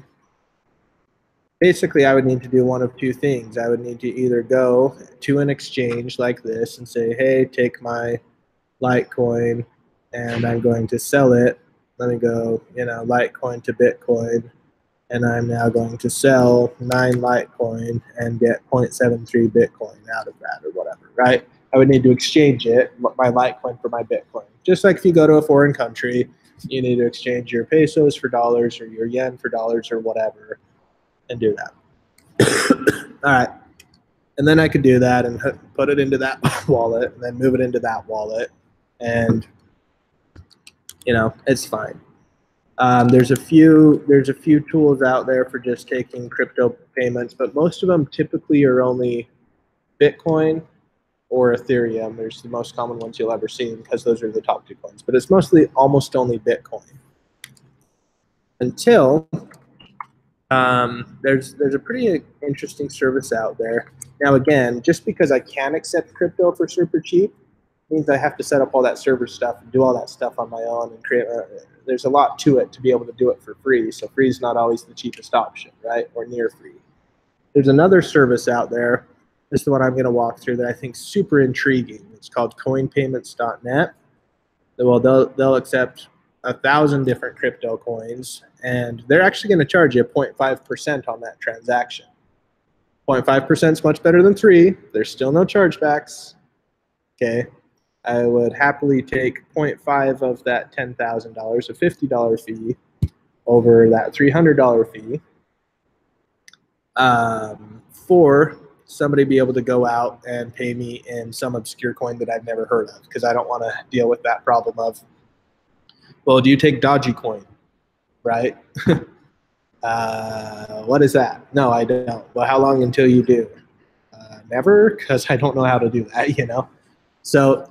Basically, I would need to do one of two things. I would need to either go to an exchange like this and say, hey, take my Litecoin and I'm going to sell it. Let me go, you know, Litecoin to Bitcoin, and I'm now going to sell 9 Litecoin and get 0.73 Bitcoin out of that or whatever, right? I would need to exchange it, my Litecoin for my Bitcoin. Just like if you go to a foreign country, you need to exchange your pesos for dollars or your yen for dollars or whatever and do that. All right. And then I could do that and put it into that wallet and then move it into that wallet. And, you know, it's fine. There's a few tools out there for just taking crypto payments, but most of them typically are only Bitcoin or Ethereum. There's the most common ones you'll ever see because those are the top 2 coins. But it's mostly almost only Bitcoin. Until there's a pretty interesting service out there. Now again, just because I can accept crypto for super cheap means I have to set up all that server stuff and do all that stuff on my own and create. There's a lot to it to be able to do it for free. So free is not always the cheapest option, right? Or near free. There's another service out there. This is the one I'm going to walk through that I think is super intriguing. It's called coinpayments.net. Well, they'll accept 1,000 different crypto coins, and they're actually going to charge you 0.5% on that transaction. 0.5% is much better than 3. There's still no chargebacks. Okay. I would happily take 0.5 of that $10,000, a $50 fee, over that $300 fee, for somebody to be able to go out and pay me in some obscure coin that I've never heard of, because I don't want to deal with that problem of, well, do you take Dogecoin, right? What is that? No, I don't. Well, how long until you do? Never, because I don't know how to do that, you know? So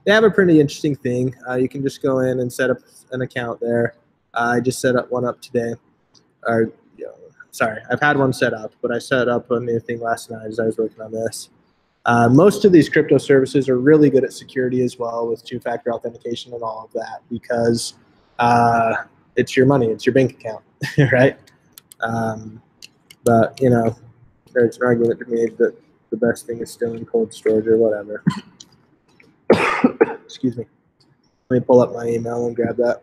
they have a pretty interesting thing. You can just go in and set up an account there. I just set one up today. Or, you know, sorry, I've had one set up, but I set up a new thing last night as I was working on this. Most of these crypto services are really good at security as well, with 2-factor authentication and all of that, because it's your money, it's your bank account, right? But, you know, there's an argument to be made that the best thing is still in cold storage or whatever. Excuse me. Let me pull up my email and grab that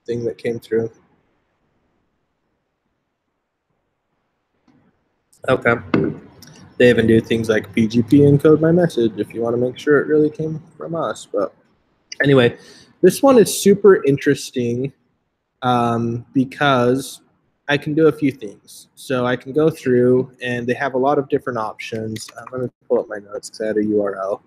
thing that came through. Okay. They even do things like PGP encode my message if you want to make sure it really came from us. But anyway, this one is super interesting because I can do a few things. So I can go through, and they have a lot of different options. Let me pull up my notes because I had a URL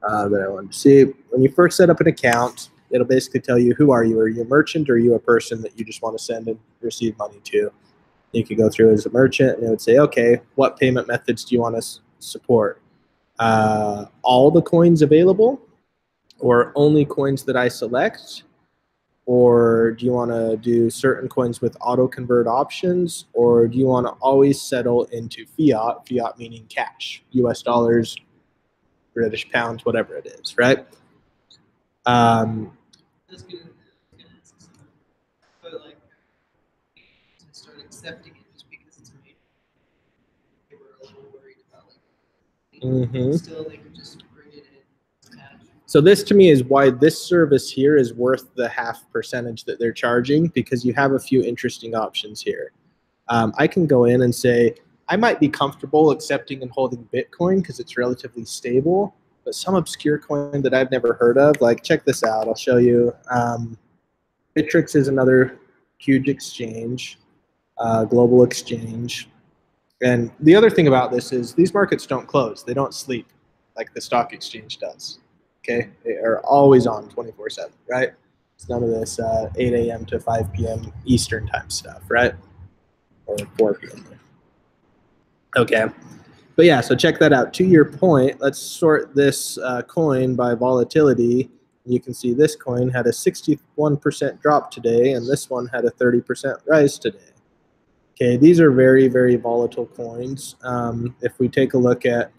that I wanted to see. When you first set up an account, it'll basically tell you, who are you? Are you a merchant, or are you a person that you just want to send and receive money to? You could go through as a merchant, and it would say, okay, what payment methods do you want to support? All the coins available, or only coins that I select? Or do you want to do certain coins with auto-convert options? Or do you want to always settle into fiat, fiat meaning cash, US dollars, British pounds, whatever it is, right? I was gonna ask you something, but like, to start accepting it just because it's made, they were a little worried about like, still they could just bring it in cash. So this to me is why this service here is worth the 0.5% that they're charging, because you have a few interesting options here. I can go in and say, I might be comfortable accepting and holding Bitcoin because it's relatively stable, but some obscure coin that I've never heard of, like check this out, I'll show you. Bittrex is another huge exchange, global exchange. And the other thing about this is these markets don't close. They don't sleep like the stock exchange does. Okay, they are always on 24/7, right? It's none of this 8 a.m. to 5 p.m. Eastern time stuff, right? Or 4 p.m. Okay, but yeah, so check that out. To your point, let's sort this coin by volatility. You can see this coin had a 61% drop today, and this one had a 30% rise today. Okay, these are very, very volatile coins. If we take a look at,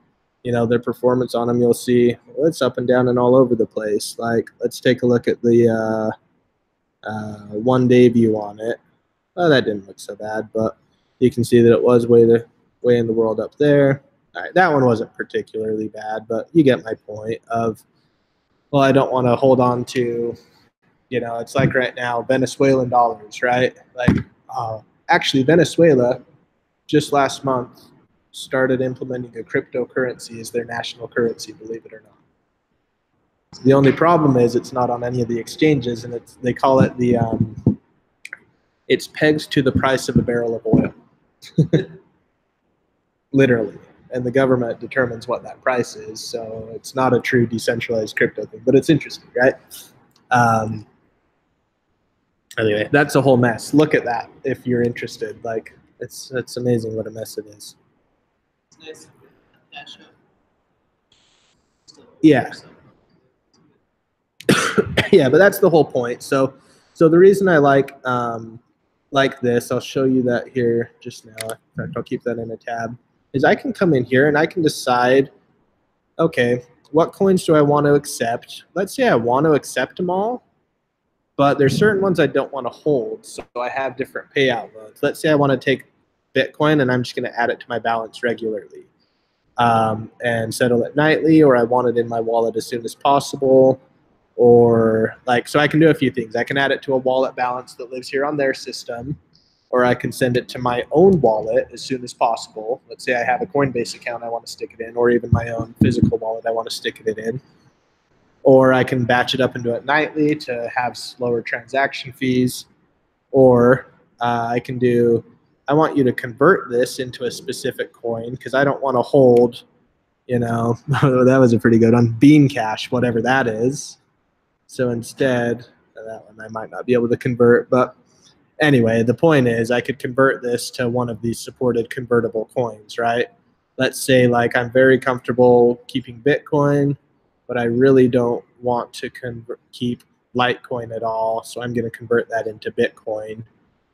their performance on them, you'll see it's up and down and all over the place. Like, let's take a look at the 1-day view on it. Oh, that didn't look so bad, but you can see that it was way in the world up there. All right, that one wasn't particularly bad, but you get my point of, well, I don't want to hold on to, it's like right now, Venezuelan dollars, right? Like, actually, Venezuela just last month started implementing a cryptocurrency as their national currency, believe it or not. The only problem is it's not on any of the exchanges, and they call it it's pegged to the price of a barrel of oil. Literally. And the government determines what that price is, so it's not a true decentralized crypto thing, but it's interesting, right? Anyway, that's a whole mess. Look at that if you're interested. Like, it's amazing what a mess it is. It's nice. Yeah. Yeah, but that's the whole point. So the reason I like this, I'll show you that here just now. In fact, I'll keep that in a tab. Is I can come in here and I can decide, okay, what coins do I want to accept? Let's say I want to accept them all, but there's certain ones I don't want to hold, so I have different payout modes. Let's say I want to take Bitcoin and I'm just going to add it to my balance regularly and settle it nightly, or I want it in my wallet as soon as possible, or so I can do a few things. I can add it to a wallet balance that lives here on their system, or I can send it to my own wallet as soon as possible. Let's say I have a Coinbase account I want to stick it in, or even my own physical wallet I want to stick it in. Or I can batch it up into it nightly to have slower transaction fees. Or I want you to convert this into a specific coin because I don't want to hold, that was a pretty good one, Bean Cash, whatever that is. So instead, that one I might not be able to convert, but anyway, the point is I could convert this to one of these supported convertible coins, right? Let's say I'm very comfortable keeping Bitcoin, but I really don't want to keep Litecoin at all, so I'm going to convert that into Bitcoin.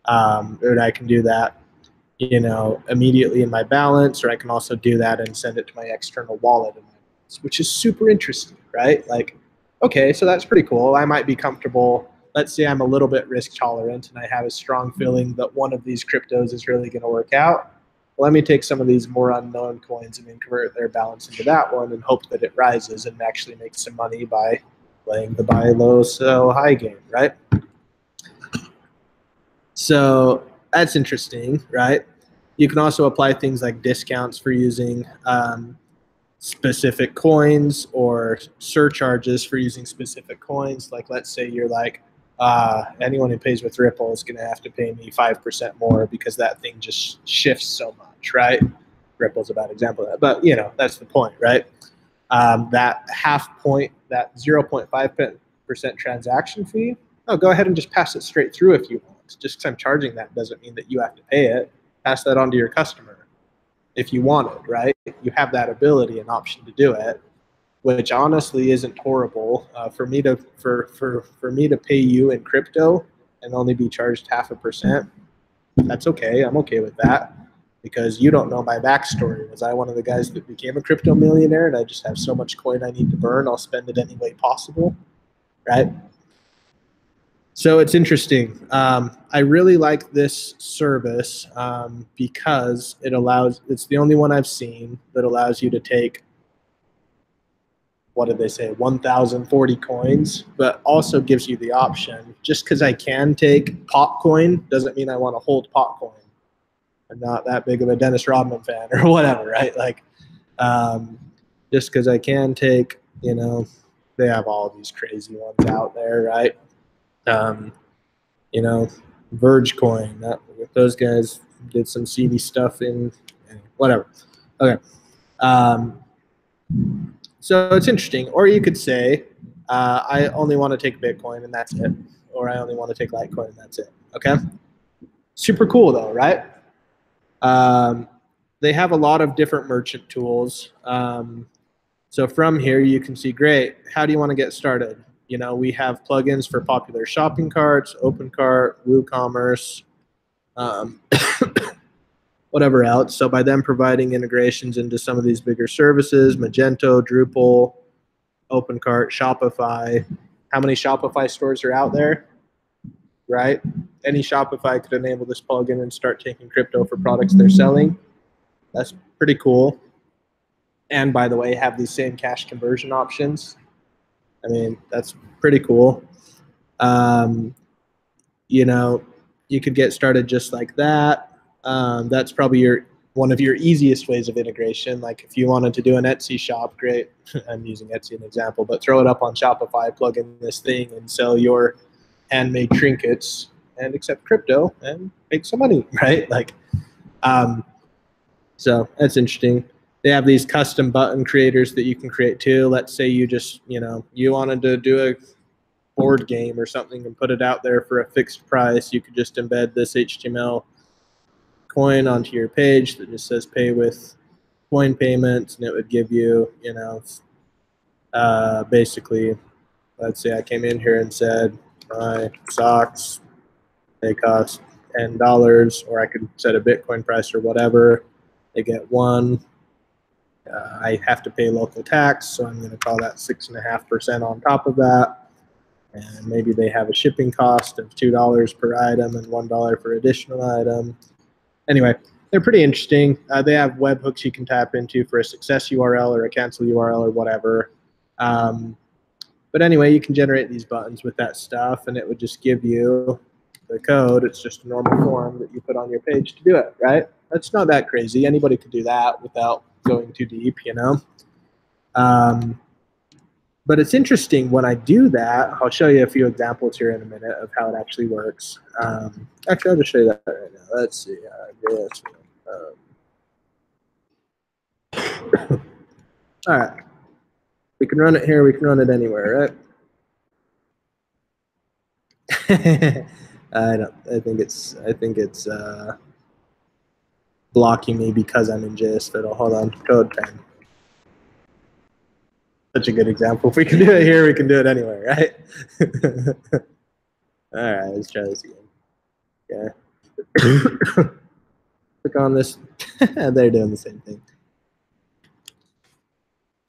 And I can do that, immediately in my balance, or I can also do that and send it to my external wallet, which is super interesting, right? Okay, so that's pretty cool. I might be comfortable. Let's say I'm a little bit risk tolerant and I have a strong feeling that one of these cryptos is really going to work out. Let me take some of these more unknown coins and then convert their balance into that one and hope that it rises and actually make some money by playing the buy low, sell high game, right? So that's interesting, right? You can also apply things like discounts for using specific coins or surcharges for using specific coins. Let's say you're anyone who pays with Ripple is going to have to pay me 5% more because that thing just shifts so much, right? Ripple's a bad example of that, but that's the point, right? That half point, that 0.5% transaction fee, go ahead and just pass it straight through if you want. Just because I'm charging that doesn't mean that you have to pay it. Pass that on to your customer if you want it, right? You have that ability and option to do it, which honestly isn't horrible. For me to pay you in crypto and only be charged 0.5%, that's okay. I'm okay with that because you don't know my backstory. Was I one of the guys that became a crypto millionaire and I just have so much coin I need to burn, I'll spend it any way possible, right? So it's interesting. I really like this service because it's the only one I've seen that allows you to take, what did they say, 1,040 coins, but also gives you the option. Just because I can take Popcoin doesn't mean I want to hold Popcoin. I'm not that big of a Dennis Rodman fan or whatever, right? Just because I can take, they have all these crazy ones out there, right? Verge Coin. Those guys did some seedy stuff in whatever. Okay. So it's interesting. Or you could say, I only want to take Bitcoin and that's it. Or I only want to take Litecoin and that's it. Okay. Super cool though, right? They have a lot of different merchant tools. So from here, you can see, great, how do you want to get started? You know, we have plugins for popular shopping carts, OpenCart, WooCommerce, whatever else. So by them providing integrations into some of these bigger services, Magento, Drupal, OpenCart, Shopify. How many Shopify stores are out there, right? Any Shopify could enable this plugin and start taking crypto for products they're selling. That's pretty cool. And by the way, have these same cash conversion options. I mean, that's pretty cool. You know, you could get started just like that. That's probably one of your easiest ways of integration. Like if you wanted to do an Etsy shop, great. I'm using Etsy as an example, but throw it up on Shopify, plug in this thing, and sell your handmade trinkets and accept crypto and make some money, right? Like, so that's interesting. They have these custom button creators that you can create too. Let's say you just, you wanted to do a board game or something and put it out there for a fixed price. You could just embed this HTML coin onto your page that just says pay with coin payments, and it would give you, basically, let's say I came in here and said my socks, they cost $10, or I could set a Bitcoin price or whatever. They get one. I have to pay local tax, so I'm going to call that 6.5% on top of that. And maybe they have a shipping cost of $2 per item and $1 for additional item. Anyway, they're pretty interesting. They have webhooks you can tap into for a success URL or a cancel URL or whatever. But anyway, you can generate these buttons with that stuff, and it would just give you the code. It's just a normal form that you put on your page to do it, right? That's not that crazy. Anybody could do that without going too deep, But it's interesting when I do that. I'll show you a few examples here in a minute of how it actually works. Actually, I'll just show you that right now. Let's see. All right. We can run it here. We can run it anywhere, right? I think it's blocking me because I'm in JS Fiddle. Hold on. Code pen. Such a good example. If we can do it here, we can do it anywhere, right? All right, let's try this again. Okay. Click on this. They're doing the same thing.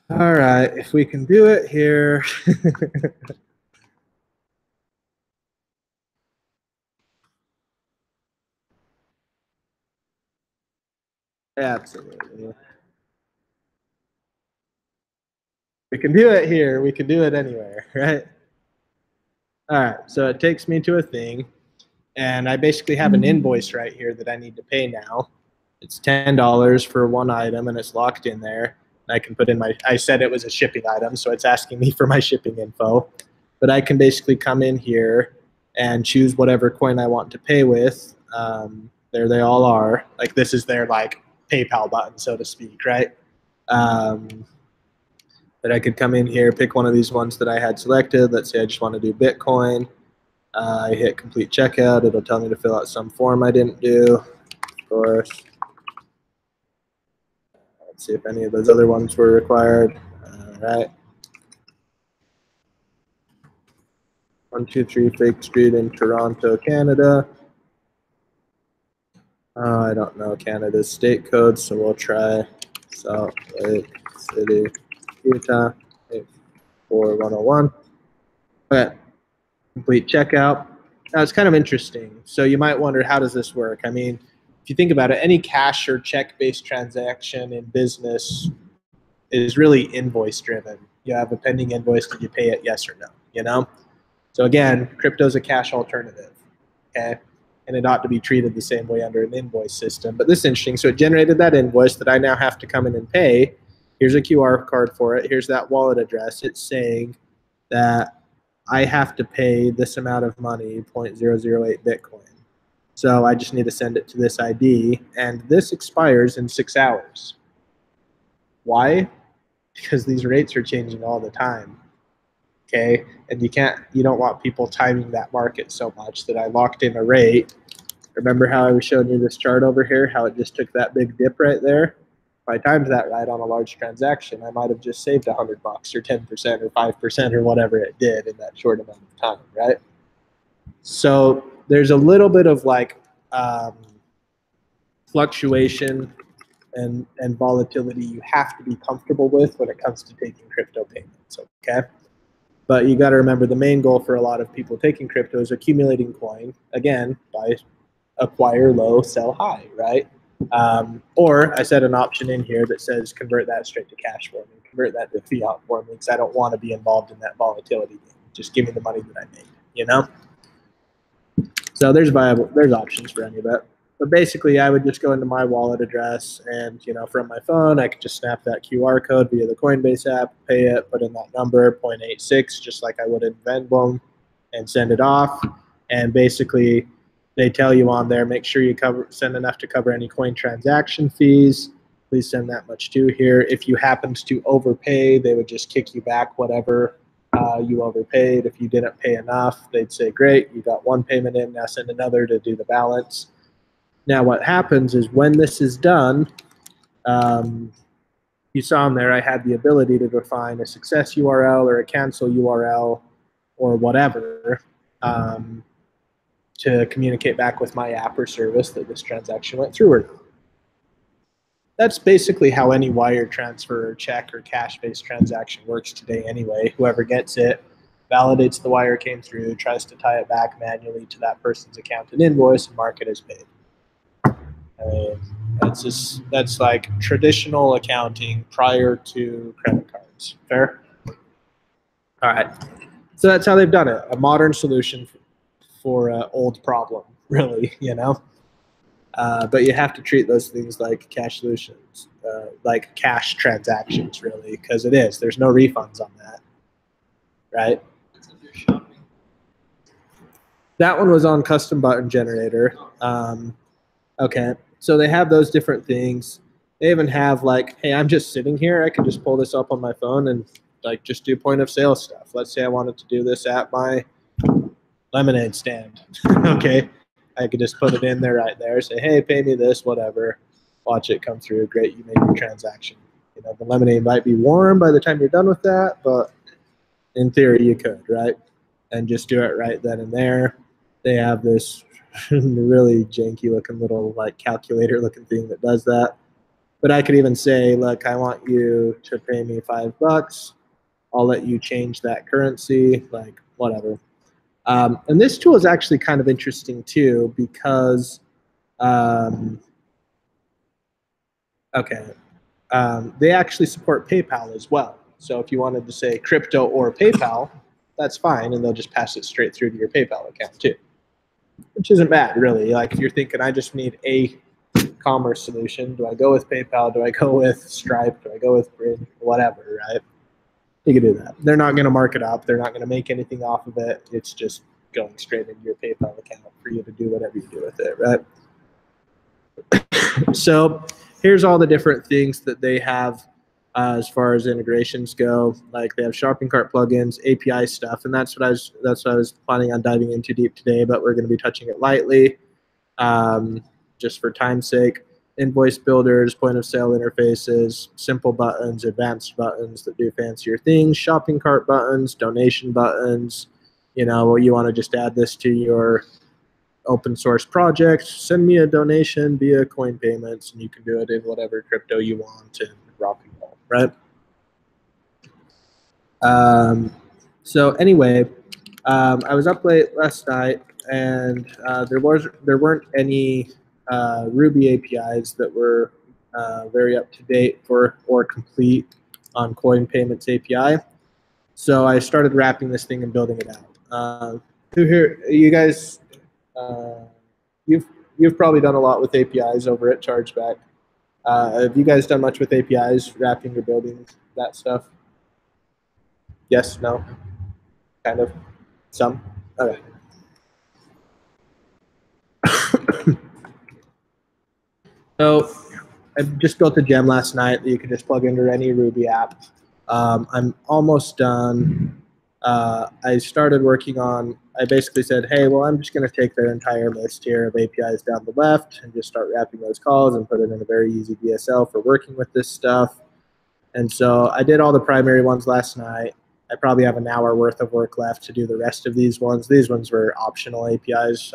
All right, if we can do it here. Absolutely. We can do it here. We can do it anywhere, right? All right, so it takes me to a thing, and I basically have an invoice right here that I need to pay now. It's $10 for one item, and it's locked in there. I can put in I said it was a shipping item, so it's asking me for my shipping info. But I can basically come in here and choose whatever coin I want to pay with. There they all are. Like this is their like PayPal button, so to speak, right? That I could come in here, pick one of these ones that I had selected. Let's say I just want to do Bitcoin. I hit complete checkout. It'll tell me to fill out some form I didn't do, of course. Let's see if any of those other ones were required. All right. 123 Fake Street in Toronto, Canada. I don't know Canada's state code, so we'll try Salt Lake City, Utah, 84101. Okay. Complete checkout. Now it's kind of interesting. So you might wonder, how does this work? I mean, if you think about it, any cash or check-based transaction in business is really invoice driven. You have a pending invoice, did you pay it, yes or no, So again, crypto is a cash alternative, okay? And it ought to be treated the same way under an invoice system. But this is interesting. So it generated that invoice that I now have to come in and pay. Here's a QR code for it. Here's that wallet address. It's saying that I have to pay this amount of money, 0.008 Bitcoin. So I just need to send it to this ID, and this expires in 6 hours. Why? Because these rates are changing all the time. Okay, and you don't want people timing that market so much that I locked in a rate. Remember how I was showing you this chart over here, how it just took that big dip right there? If I timed that right on a large transaction, I might have just saved $100 or 10% or 5% or whatever it did in that short amount of time, right? So there's a little bit of like fluctuation and volatility you have to be comfortable with when it comes to taking crypto payments, okay? But you got to remember the main goal for a lot of people taking crypto is accumulating coin, again, by acquire low, sell high, right? Or I set an option in here that says convert that straight to cash for me, convert that to fiat for me, because I don't want to be involved in that volatility game. Just give me the money that I made, you know? So there's options for any of that. But basically, I would just go into my wallet address, and from my phone, I could just snap that QR code via the Coinbase app, pay it, put in that number 0.86, just like I would in Venmo, and send it off. And basically, they tell you on there, make sure you send enough to cover any coin transaction fees. Please send that much to here. If you happened to overpay, they would just kick you back whatever you overpaid. If you didn't pay enough, they'd say, great, you got one payment in, now send another to do the balance. Now what happens is when this is done, you saw in there I had the ability to define a success URL or a cancel URL or whatever to communicate back with my app or service that this transaction went through or not. That's basically how any wire transfer or check or cash-based transaction works today anyway. Whoever gets it validates the wire came through, tries to tie it back manually to that person's account and invoice, and mark it as paid. That's like traditional accounting prior to credit cards. Fair? All right. So that's how they've done it. A modern solution for an old problem, really, But you have to treat those things like cash solutions, like cash transactions, really, because it is. There's no refunds on that, right? That one was on custom button generator. Okay, so they have those different things. They even have like, hey, I'm just sitting here. I can just pull this up on my phone and like just do point of sale stuff. Let's say I wanted to do this at my lemonade stand. Okay, I could just put it in there right there. Say, hey, pay me this, whatever. Watch it come through. Great, you made your transaction. The lemonade might be warm by the time you're done with that, but in theory you could, right? And just do it right then and there. They have this really janky looking little like calculator looking thing that does that. But I could even say, look, I want you to pay me $5. I'll let you change that currency, like whatever. And this tool is actually kind of interesting too because, they actually support PayPal as well. So if you wanted to say crypto or PayPal, that's fine, and they'll just pass it straight through to your PayPal account too, which isn't bad, really. Like if you're thinking, I just need a commerce solution, do I go with PayPal? Do I go with Stripe? Do I go with Bridge? Whatever, right? You can do that. They're not going to mark it up. They're not going to make anything off of it. It's just going straight into your PayPal account for you to do whatever you do with it, right? So here's all the different things that they have as far as integrations go. Like they have shopping cart plugins, API stuff, and that's what I was planning on diving into deep today, but we're going to be touching it lightly just for time's sake. Invoice builders, point of sale interfaces, simple buttons, advanced buttons that do fancier things, shopping cart buttons, donation buttons. You want to just add this to your open source project, send me a donation via coin payments, and you can do it in whatever crypto you want and rock and roll, right? So anyway, I was up late last night, and there weren't any Ruby APIs that were very up to date or complete on Coin Payments API. So I started wrapping this thing and building it out. Who here? You guys, you've probably done a lot with APIs over at Chargeback. Have you guys done much with APIs, wrapping or building that stuff? Yes, no, kind of, some. Okay. So I just built a gem last night that you can just plug into any Ruby app. I'm almost done. I started working on, I basically said, hey, well, I'm just going to take their entire list here of APIs down the left and just start wrapping those calls and put it in a very easy DSL for working with this stuff. And so I did all the primary ones last night. I probably have an hour worth of work left to do the rest of these ones. These ones were optional APIs.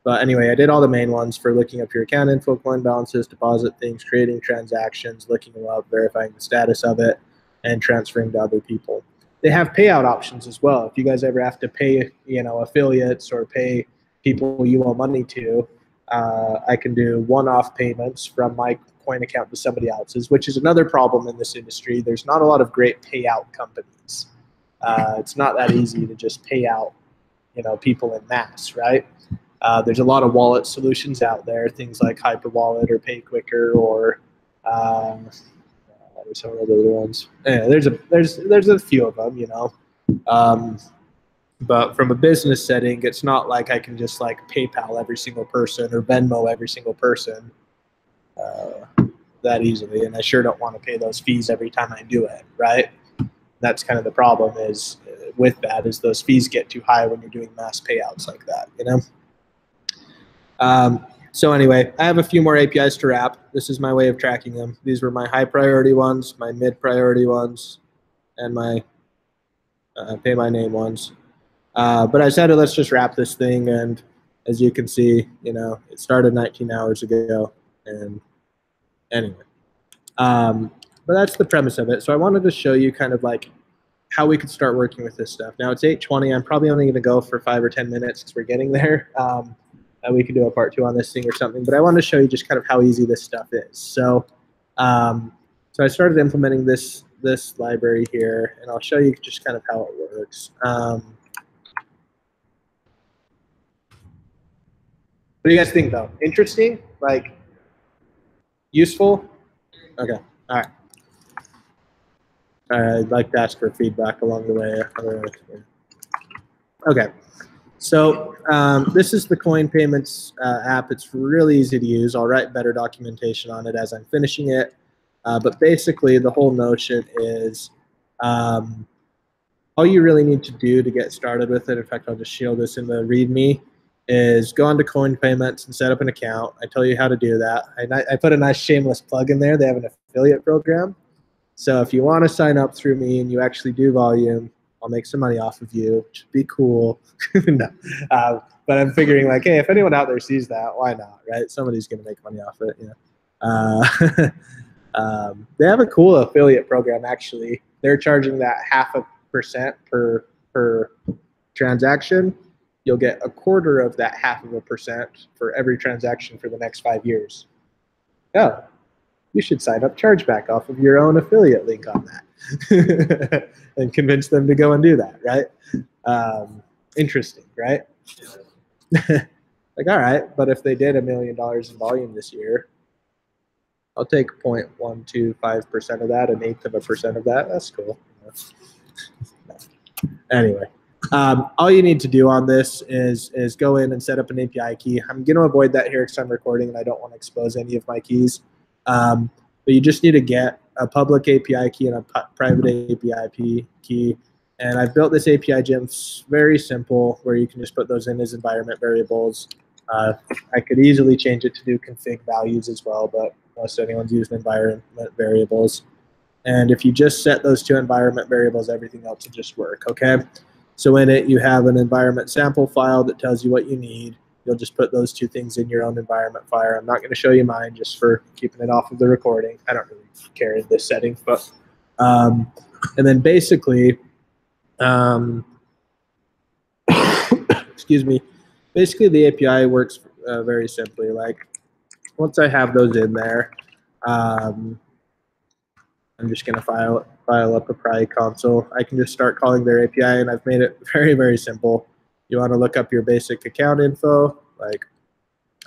But anyway, I did all the main ones for looking up your account info, coin balances, deposit things, creating transactions, looking them up, verifying the status of it, and transferring to other people. They have payout options as well. If you guys ever have to pay, affiliates or pay people you owe money to, I can do one-off payments from my coin account to somebody else's, which is another problem in this industry. There's not a lot of great payout companies. It's not that easy to just pay out, people in mass, right? There's a lot of wallet solutions out there, things like Hyperwallet or PayQuicker or there's some other ones. Yeah, there's a few of them, but from a business setting, it's not like I can just like PayPal every single person or Venmo every single person that easily, and I sure don't want to pay those fees every time I do it, right? That's kind of the problem is with that is those fees get too high when you're doing mass payouts like that, So anyway, I have a few more APIs to wrap. This is my way of tracking them. These were my high priority ones, my mid priority ones, and my pay my name ones. But I decided let's just wrap this thing. And as you can see, it started 19 hours ago. And anyway, but that's the premise of it. So I wanted to show you kind of like how we could start working with this stuff. Now it's 8:20. I'm probably only going to go for 5 or 10 minutes because we're getting there. We could do a part 2 on this thing or something, but I want to show you just kind of how easy this stuff is. So, so I started implementing this library here, and I'll show you just kind of how it works. What do you guys think, though? Interesting? Like, useful? Okay. All right. I'd like to ask for feedback along the way. Okay. So this is the coin payments app. It's really easy to use. I'll write better documentation on it as I'm finishing it. But basically, the whole notion is all you really need to do to get started with it, in fact, I'll just show this in the README, is go onto coin payments and set up an account. I tell you how to do that. I put a nice shameless plug in there. They have an affiliate program. So if you want to sign up through me and you actually do volume, I'll make some money off of you, which would be cool. No. But I'm figuring like, hey, if anyone out there sees that, why not, right? Somebody's going to make money off it. They have a cool affiliate program, actually. They're charging that 0.5% per transaction. You'll get 1/4 of that 0.5% for every transaction for the next 5 years. Oh, you should sign up chargeback off of your own affiliate link on that and convince them to go and do that, right? Interesting, right? Like, all right, but if they did $1 million in volume this year, I'll take 0.125% of that, 1/8% of that. That's cool. Anyway, all you need to do on this is go in and set up an API key. I'm going to avoid that here because I'm recording and I don't want to expose any of my keys. But you just need to get a public API key and a private API key. And I've built this API gem very simple where you can just put those in as environment variables. I could easily change it to do config values as well, but most anyone's using environment variables. And if you just set those 2 environment variables, everything else will just work, okay? So in it, you have an environment sample file that tells you what you need. You'll just put those 2 things in your own environment file. I'm not going to show you mine just for keeping it off of the recording. I don't really care in this setting, but and then basically, excuse me, basically the API works very simply. Like once I have those in there, I'm just going to file up a pry console. I can just start calling their API, and I've made it very, very simple. You want to look up your basic account info, like,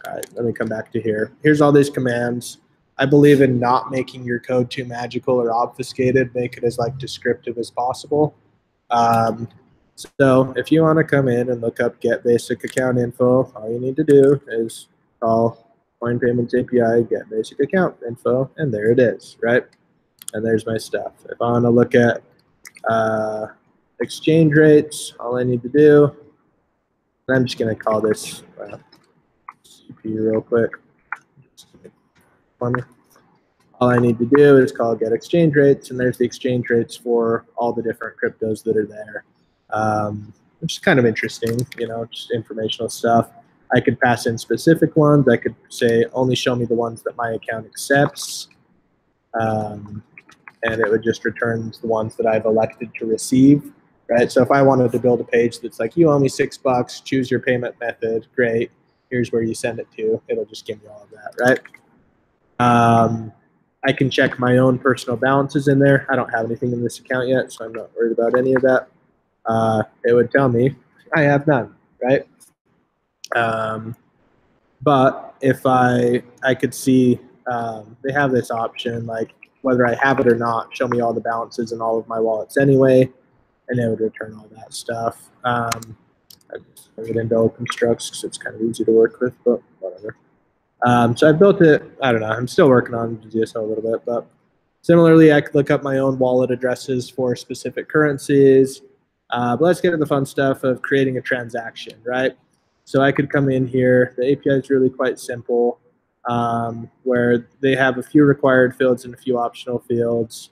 all right, let me come back to here. Here's all these commands. I believe in not making your code too magical or obfuscated. Make it as like descriptive as possible. So if you want to come in and look up get basic account info, all you need to do is call Coin Payments API, get basic account info, and there it is, right? And there's my stuff. If I want to look at exchange rates, all I need to do, and I'm just going to call this CPU real quick. For me. All I need to do is call get exchange rates, and there's the exchange rates for all the different cryptos that are there, which is kind of interesting, you know, just informational stuff. I could pass in specific ones. I could say only show me the ones that my account accepts, and it would just return the ones that I've elected to receive, right? So if I wanted to build a page that's like, you owe me $6, choose your payment method, great. Here's where you send it to. It'll just give me all of that, right? I can check my own personal balances in there. I don't have anything in this account yet, so I'm not worried about any of that. It would tell me I have none, right? But if I could see, they have this option, like whether I have it or not, show me all the balances in all of my wallets anyway, and it would return all that stuff. I just bring it into OpenStructs because it's kind of easy to work with, but whatever. So I built it, I don't know, I'm still working on GSO a little bit, but similarly, I could look up my own wallet addresses for specific currencies. But let's get to the fun stuff of creating a transaction, right? So I could come in here. The API is really quite simple, where they have a few required fields and a few optional fields.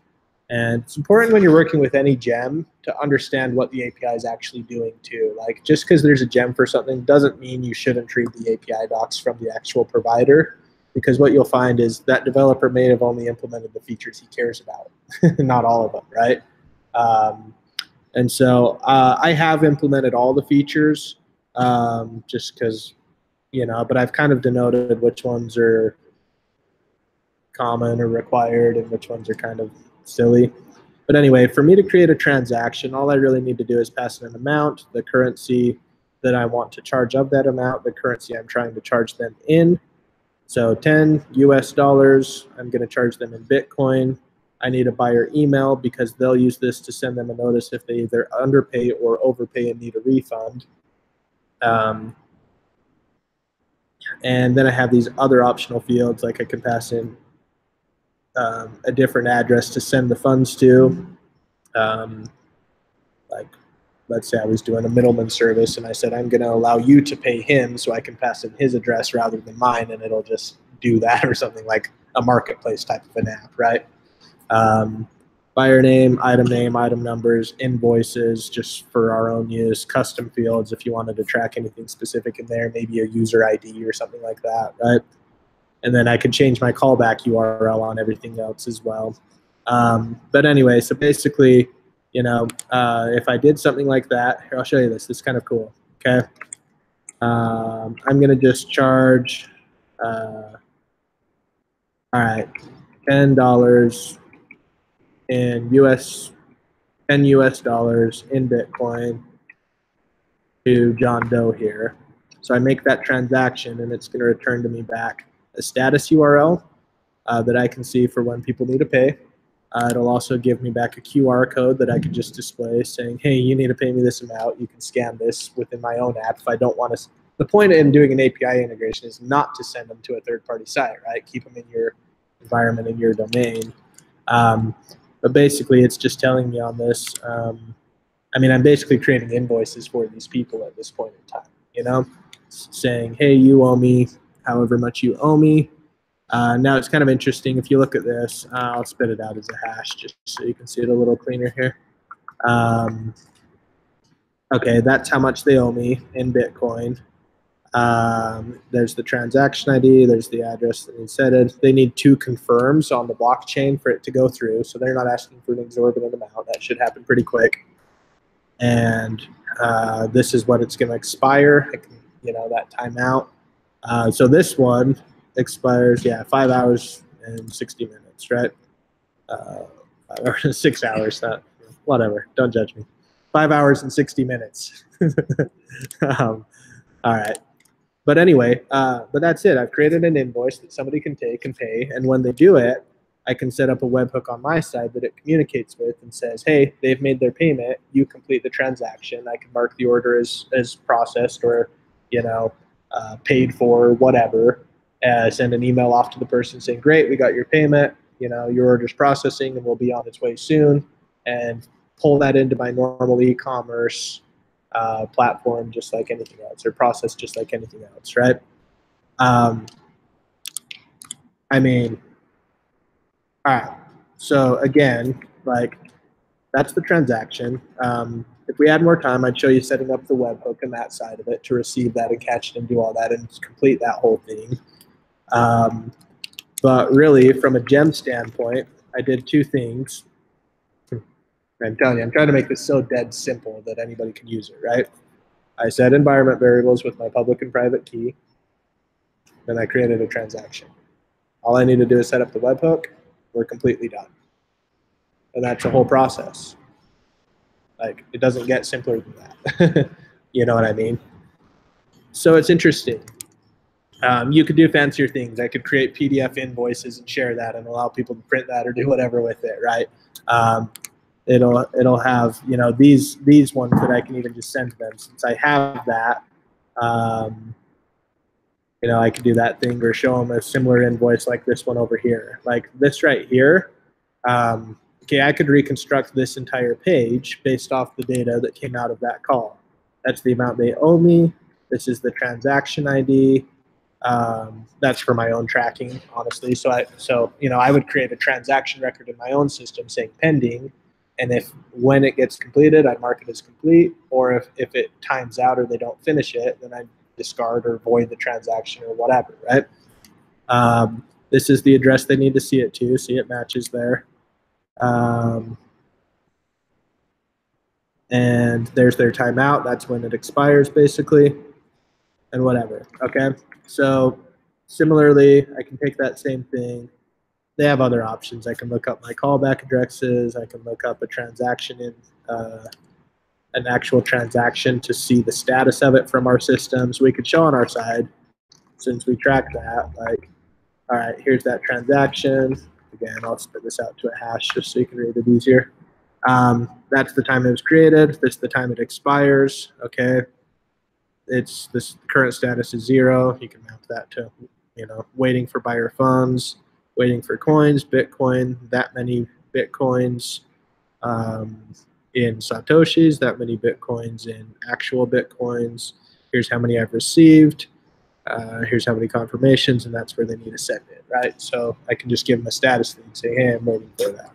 And it's important when you're working with any gem to understand what the API is actually doing too. Like just because there's a gem for something doesn't mean you shouldn't read the API docs from the actual provider, because what you'll find is that developer may have only implemented the features he cares about, not all of them, right? And so I have implemented all the features just because, you know, but I've kind of denoted which ones are common or required and which ones are kind of silly. But anyway, for me to create a transaction, all I really need to do is pass in an amount, the currency that I want to charge of that amount, the currency I'm trying to charge them in. So 10 US dollars, I'm going to charge them in Bitcoin. I need a buyer email because they'll use this to send them a notice if they either underpay or overpay and need a refund. And then I have these other optional fields, like I can pass in a different address to send the funds to. Like, let's say I was doing a middleman service and I said, I'm going to allow you to pay him so I can pass in his address rather than mine, and it'll just do that, or something like a marketplace type of an app, right? Buyer name, item numbers, invoices, just for our own use, custom fields if you wanted to track anything specific in there, maybe a user ID or something like that, right? And then I could change my callback URL on everything else as well. But anyway, so basically, you know, if I did something like that, here, I'll show you this. This is kind of cool, okay? I'm going to just charge, all right, $10 in US, 10 US dollars in Bitcoin to John Doe here. So I make that transaction, and it's going to return to me back a status URL that I can see for when people need to pay. It'll also give me back a QR code that I can just display saying, hey, you need to pay me this amount. You can scan this within my own app if I don't want to. The point in doing an API integration is not to send them to a third-party site, right? Keep them in your environment, in your domain. But basically, it's just telling me on this. I mean, I'm basically creating invoices for these people at this point in time, you know, saying, hey, you owe me however much you owe me. Now it's kind of interesting. If you look at this, I'll spit it out as a hash just so you can see it a little cleaner here. Okay, that's how much they owe me in Bitcoin. There's the transaction ID. There's the address that they said it. They need 2 confirms on the blockchain for it to go through. So they're not asking for an exorbitant amount. That should happen pretty quick. And this is what it's going to expire, you know, that timeout. So this one expires, 5 hours and 60 minutes, right? 5 hours and 6 hours, not, whatever, don't judge me. 5 hours and 60 minutes. All right. But anyway, but that's it. I've created an invoice that somebody can take and pay, and when they do it, I can set up a webhook on my side that it communicates with and says, hey, they've made their payment, you complete the transaction. I can mark the order as processed or, you know, paid for, whatever. send an email off to the person saying, great, we got your payment, your order's processing and will be on its way soon, and pull that into my normal e-commerce platform just like anything else, or process just like anything else, right? I mean, all right, so again, like, that's the transaction. If we had more time, I'd show you setting up the webhook and that side of it to receive that and catch it and do all that and complete that whole thing. But really, from a gem standpoint, I did two things. I'm telling you, I'm trying to make this so dead simple that anybody can use it, right? I set environment variables with my public and private key. Then I created a transaction. All I need to do is set up the webhook. We're completely done. And that's the whole process. Like, it doesn't get simpler than that. You know what I mean? So it's interesting. You could do fancier things. I could create PDF invoices and share that and allow people to print that or do whatever with it, right? It'll have, these ones that I can even just send to them. Since I have that, I could do that thing or show them a similar invoice like this one over here. Like this right here, okay, I could reconstruct this entire page based off the data that came out of that call. That's the amount they owe me. This is the transaction ID. That's for my own tracking, honestly. So I would create a transaction record in my own system saying pending, and when it gets completed, I mark it as complete, or if it times out or they don't finish it, then I discard or void the transaction or whatever, right? This is the address they need to see it to. See, it matches there. And there's their timeout. That's when it expires, basically, and whatever. Okay, so similarly, I can take that same thing. They have other options. I can look up my callback addresses. I can look up a transaction in an actual transaction to see the status of it from our systems. We could show on our side, since we track that, like, all right, here's that transaction. Again, I'll spit this out to a hash just so you can read it easier. That's the time it was created. This is the time it expires. Okay. This current status is 0. You can map that to, waiting for buyer funds, waiting for coins, Bitcoin, that many Bitcoins in Satoshis, that many Bitcoins in actual Bitcoins. Here's how many I've received. Here's how many confirmations, and that's where they need to send it, right? So I can just give them a status thing and say, hey, I'm waiting for that.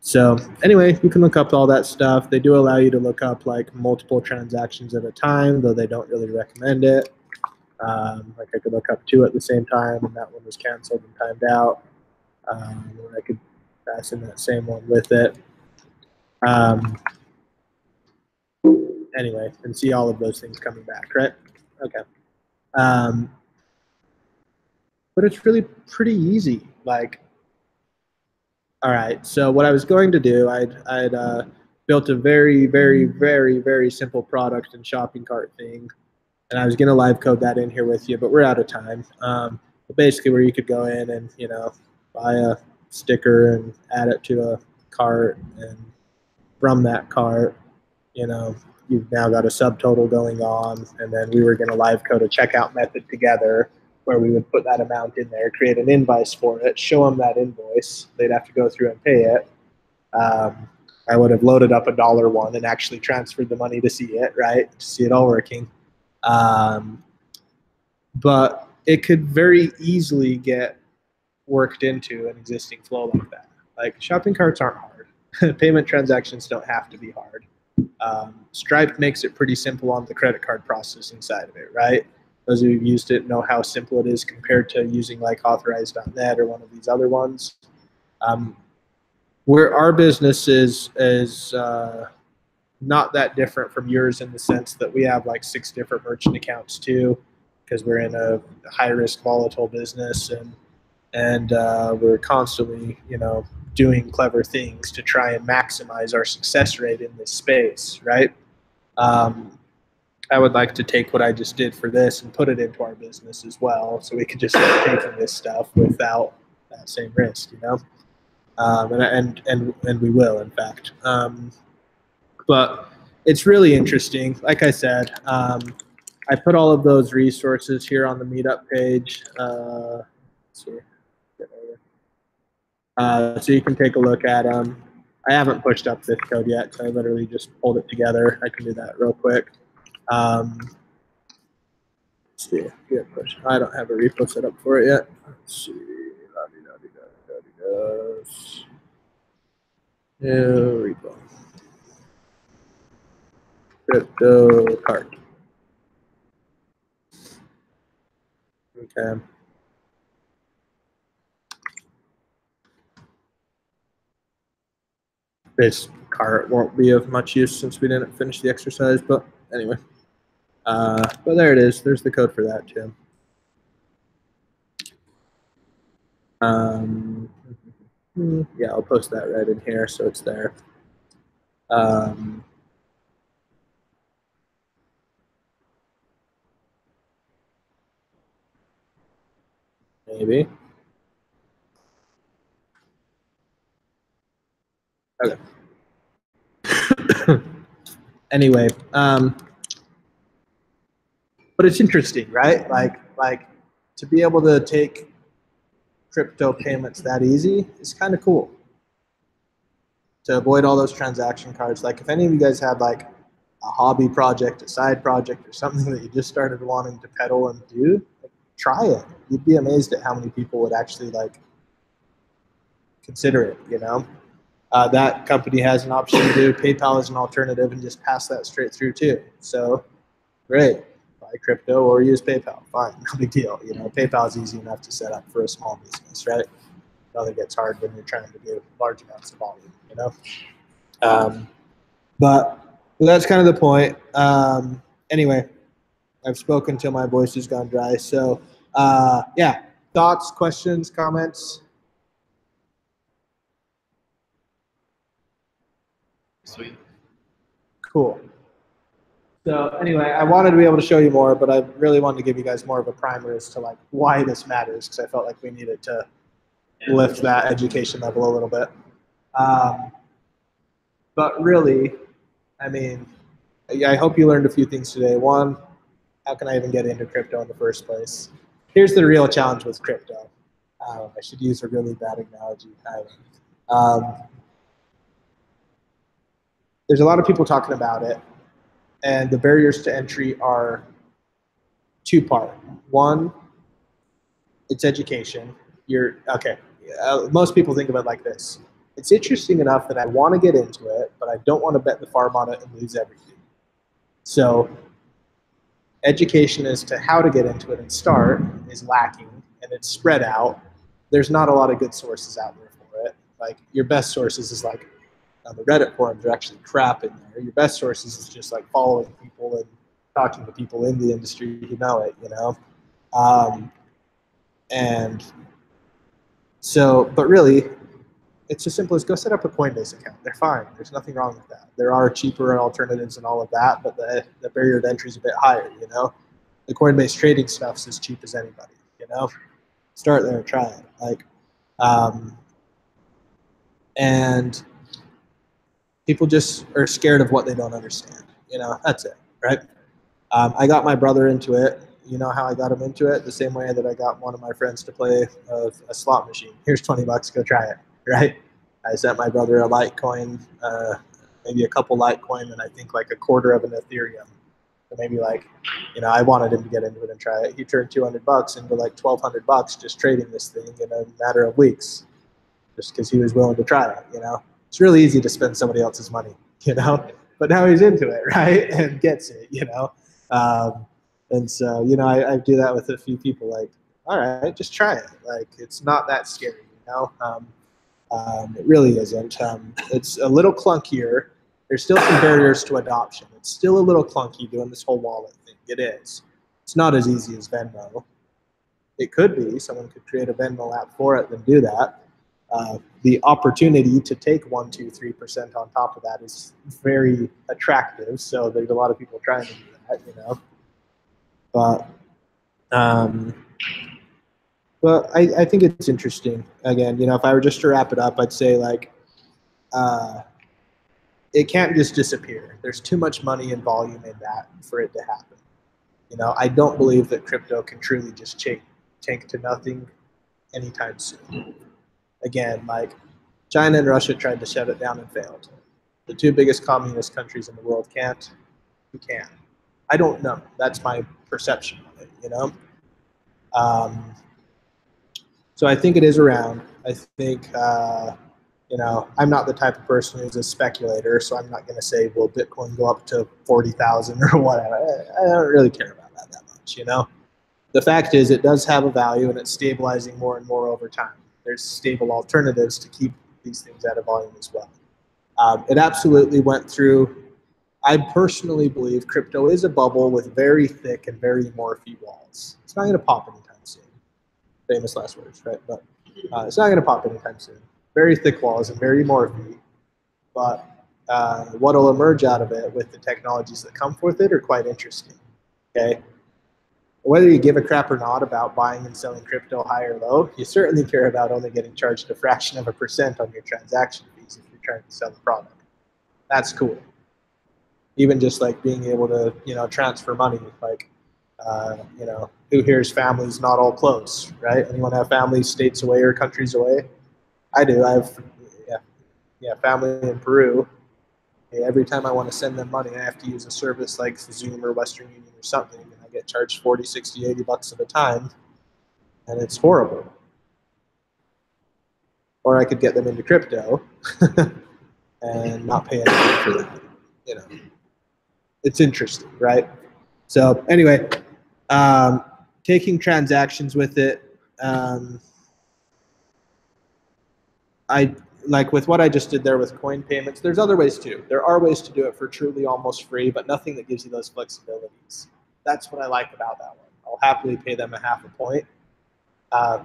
So anyway, you can look up all that stuff. They do allow you to look up like multiple transactions at a time, though they don't really recommend it. Like I could look up 2 at the same time, and that one was canceled and timed out. Or I could pass in that same one with it. Anyway, and see all of those things coming back, right? Okay. But it's really pretty easy. Like, all right, so what I was going to do, I'd built a very, very, very, very simple product and shopping cart thing, and I was going to live code that in here with you, but we're out of time. But basically, where you could go in and buy a sticker and add it to a cart, and from that cart, you've now got a subtotal going on, and then we were going to live code a checkout method together, where we would put that amount in there, create an invoice for it, show them that invoice. They'd have to go through and pay it. I would have loaded up a $1 and actually transferred the money to see it, right? To see it all working. But it could very easily get worked into an existing flow like that. Like, shopping carts aren't hard. Payment transactions don't have to be hard. Stripe makes it pretty simple on the credit card processing side of it, right? Those who've used it know how simple it is compared to using like Authorize.net or one of these other ones. Where our business is not that different from yours in the sense that we have like 6 different merchant accounts too, because we're in a high-risk, volatile business, and we're constantly, doing clever things to try and maximize our success rate in this space, right? I would like to take what I just did for this and put it into our business as well, so we could just start taking this stuff without that same risk, and we will, in fact. But it's really interesting. Like I said, I put all of those resources here on the Meetup page. Let's see. So you can take a look at them. I haven't pushed up this code yet, so I literally just pulled it together. I can do that real quick. Let's see. Yeah, push. I don't have a repo set up for it yet. Let's see. New repo. Crypto cart. Okay. This cart won't be of much use since we didn't finish the exercise, but anyway. But there it is. There's the code for that too. Yeah, I'll post that right in here so it's there. Maybe. Okay. Anyway, but it's interesting, right? Like to be able to take crypto payments that easy is kind of cool. To avoid all those transaction cards. Like if any of you guys had like a hobby project, a side project, or something that you just started wanting to pedal and do, like, try it. You'd be amazed at how many people would actually like consider it, you know? That company has an option to do PayPal as an alternative and just pass that straight through too. So great, buy crypto or use PayPal, fine, no big deal. You know, PayPal is easy enough to set up for a small business, right? It gets hard when you're trying to do large amounts of volume, you know? But that's kind of the point. Anyway, I've spoken till my voice has gone dry. So yeah, thoughts, questions, comments? Sweet. Cool. So anyway, I wanted to be able to show you more, but I really wanted to give you guys more of a primer as to like why this matters, because I felt like we needed to lift that education level a little bit. But really, I mean, I hope you learned a few things today. One, how can I even get into crypto in the first place? Here's the real challenge with crypto. I should use a really bad analogy. There's a lot of people talking about it, and the barriers to entry are two-part. One, it's education. Most people think of it like this. It's interesting enough that I want to get into it, but I don't want to bet the farm on it and lose everything. So education as to how to get into it and start is lacking, and it's spread out. There's not a lot of good sources out there for it. Like your best sources is like the Reddit forums are actually crap in there. Your best sources is just like following people and talking to people in the industry who know it, you know? And so, but really, it's as simple as go set up a Coinbase account. They're fine. There's nothing wrong with that. There are cheaper alternatives and all of that, but the barrier to entry is a bit higher, you know? The Coinbase trading stuff's as cheap as anybody, you know? Start there, try it. Like, and people just are scared of what they don't understand. You know, that's it, right? I got my brother into it. You know how I got him into it? The same way that I got one of my friends to play a slot machine. Here's $20, go try it, right? I sent my brother a Litecoin, maybe a couple Litecoin, and I think like a quarter of an Ethereum. So maybe like, you know, I wanted him to get into it and try it. He turned $200 into like $1,200 just trading this thing in a matter of weeks, just because he was willing to try it, you know? It's really easy to spend somebody else's money, you know, but now he's into it, right? And gets it, you know? And so, you know, I do that with a few people, like, all right, just try it. Like, it's not that scary, you know? It really isn't. It's a little clunkier. There's still some barriers to adoption. It's still a little clunky doing this whole wallet thing. It is. It's not as easy as Venmo. It could be. Someone could create a Venmo app for it and do that. The opportunity to take 1%, 2%, 3% on top of that is very attractive. So there's a lot of people trying to do that, you know. But I think it's interesting. Again, you know, if I were just to wrap it up, I'd say like it can't just disappear. There's too much money and volume in that for it to happen. You know, I don't believe that crypto can truly just tank to nothing anytime soon. Again, like China and Russia tried to shut it down and failed. The two biggest communist countries in the world can't. Who can? I don't know. That's my perception of it, you know? So I think it is around. I think, you know, I'm not the type of person who's a speculator, so I'm not going to say, will Bitcoin go up to 40,000 or whatever. I don't really care about that much, you know? The fact is it does have a value and it's stabilizing more and more over time. There's stable alternatives to keep these things at a volume as well. It absolutely went through, I personally believe crypto is a bubble with very thick and very morphy walls. It's not going to pop anytime soon. Famous last words, right? But it's not going to pop anytime soon. Very thick walls and very morphy. But what will emerge out of it with the technologies that come with it are quite interesting. Okay. Whether you give a crap or not about buying and selling crypto high or low, you certainly care about only getting charged a fraction of a % on your transaction fees if you're trying to sell the product. That's cool. Even just like being able to, you know, transfer money, like, you know, who here's families not all close, right? Anyone have families states away or countries away? I do. I have, yeah, family in Peru. Every time I want to send them money, I have to use a service like Zoom or Western Union or something, and I get charged 40, 60, 80 bucks at a time, and it's horrible. Or I could get them into crypto and not pay anything for that. You know, it's interesting, right? So anyway, taking transactions with it, I like with what I just did there with coin payments, there's other ways too. There are ways to do it for truly almost free, but nothing that gives you those flexibilities. That's what I like about that one. I'll happily pay them a half a point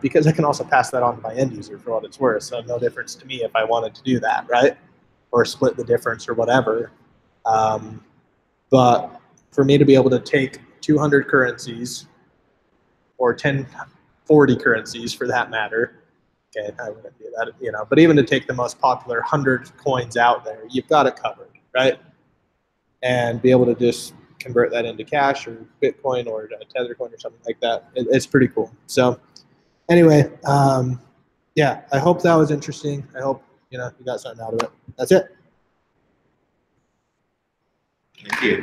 because I can also pass that on to my end user for what it's worth. So no difference to me if I wanted to do that, right? Or split the difference or whatever. But for me to be able to take 200 currencies or 40 currencies for that matter, okay, I wouldn't do that, you know, but even to take the most popular 100 coins out there, you've got it covered, right? And be able to just convert that into cash or Bitcoin or Tether coin or something like that. It's pretty cool. So anyway, yeah, I hope that was interesting. I hope, you know, you got something out of it. That's it. Thank you.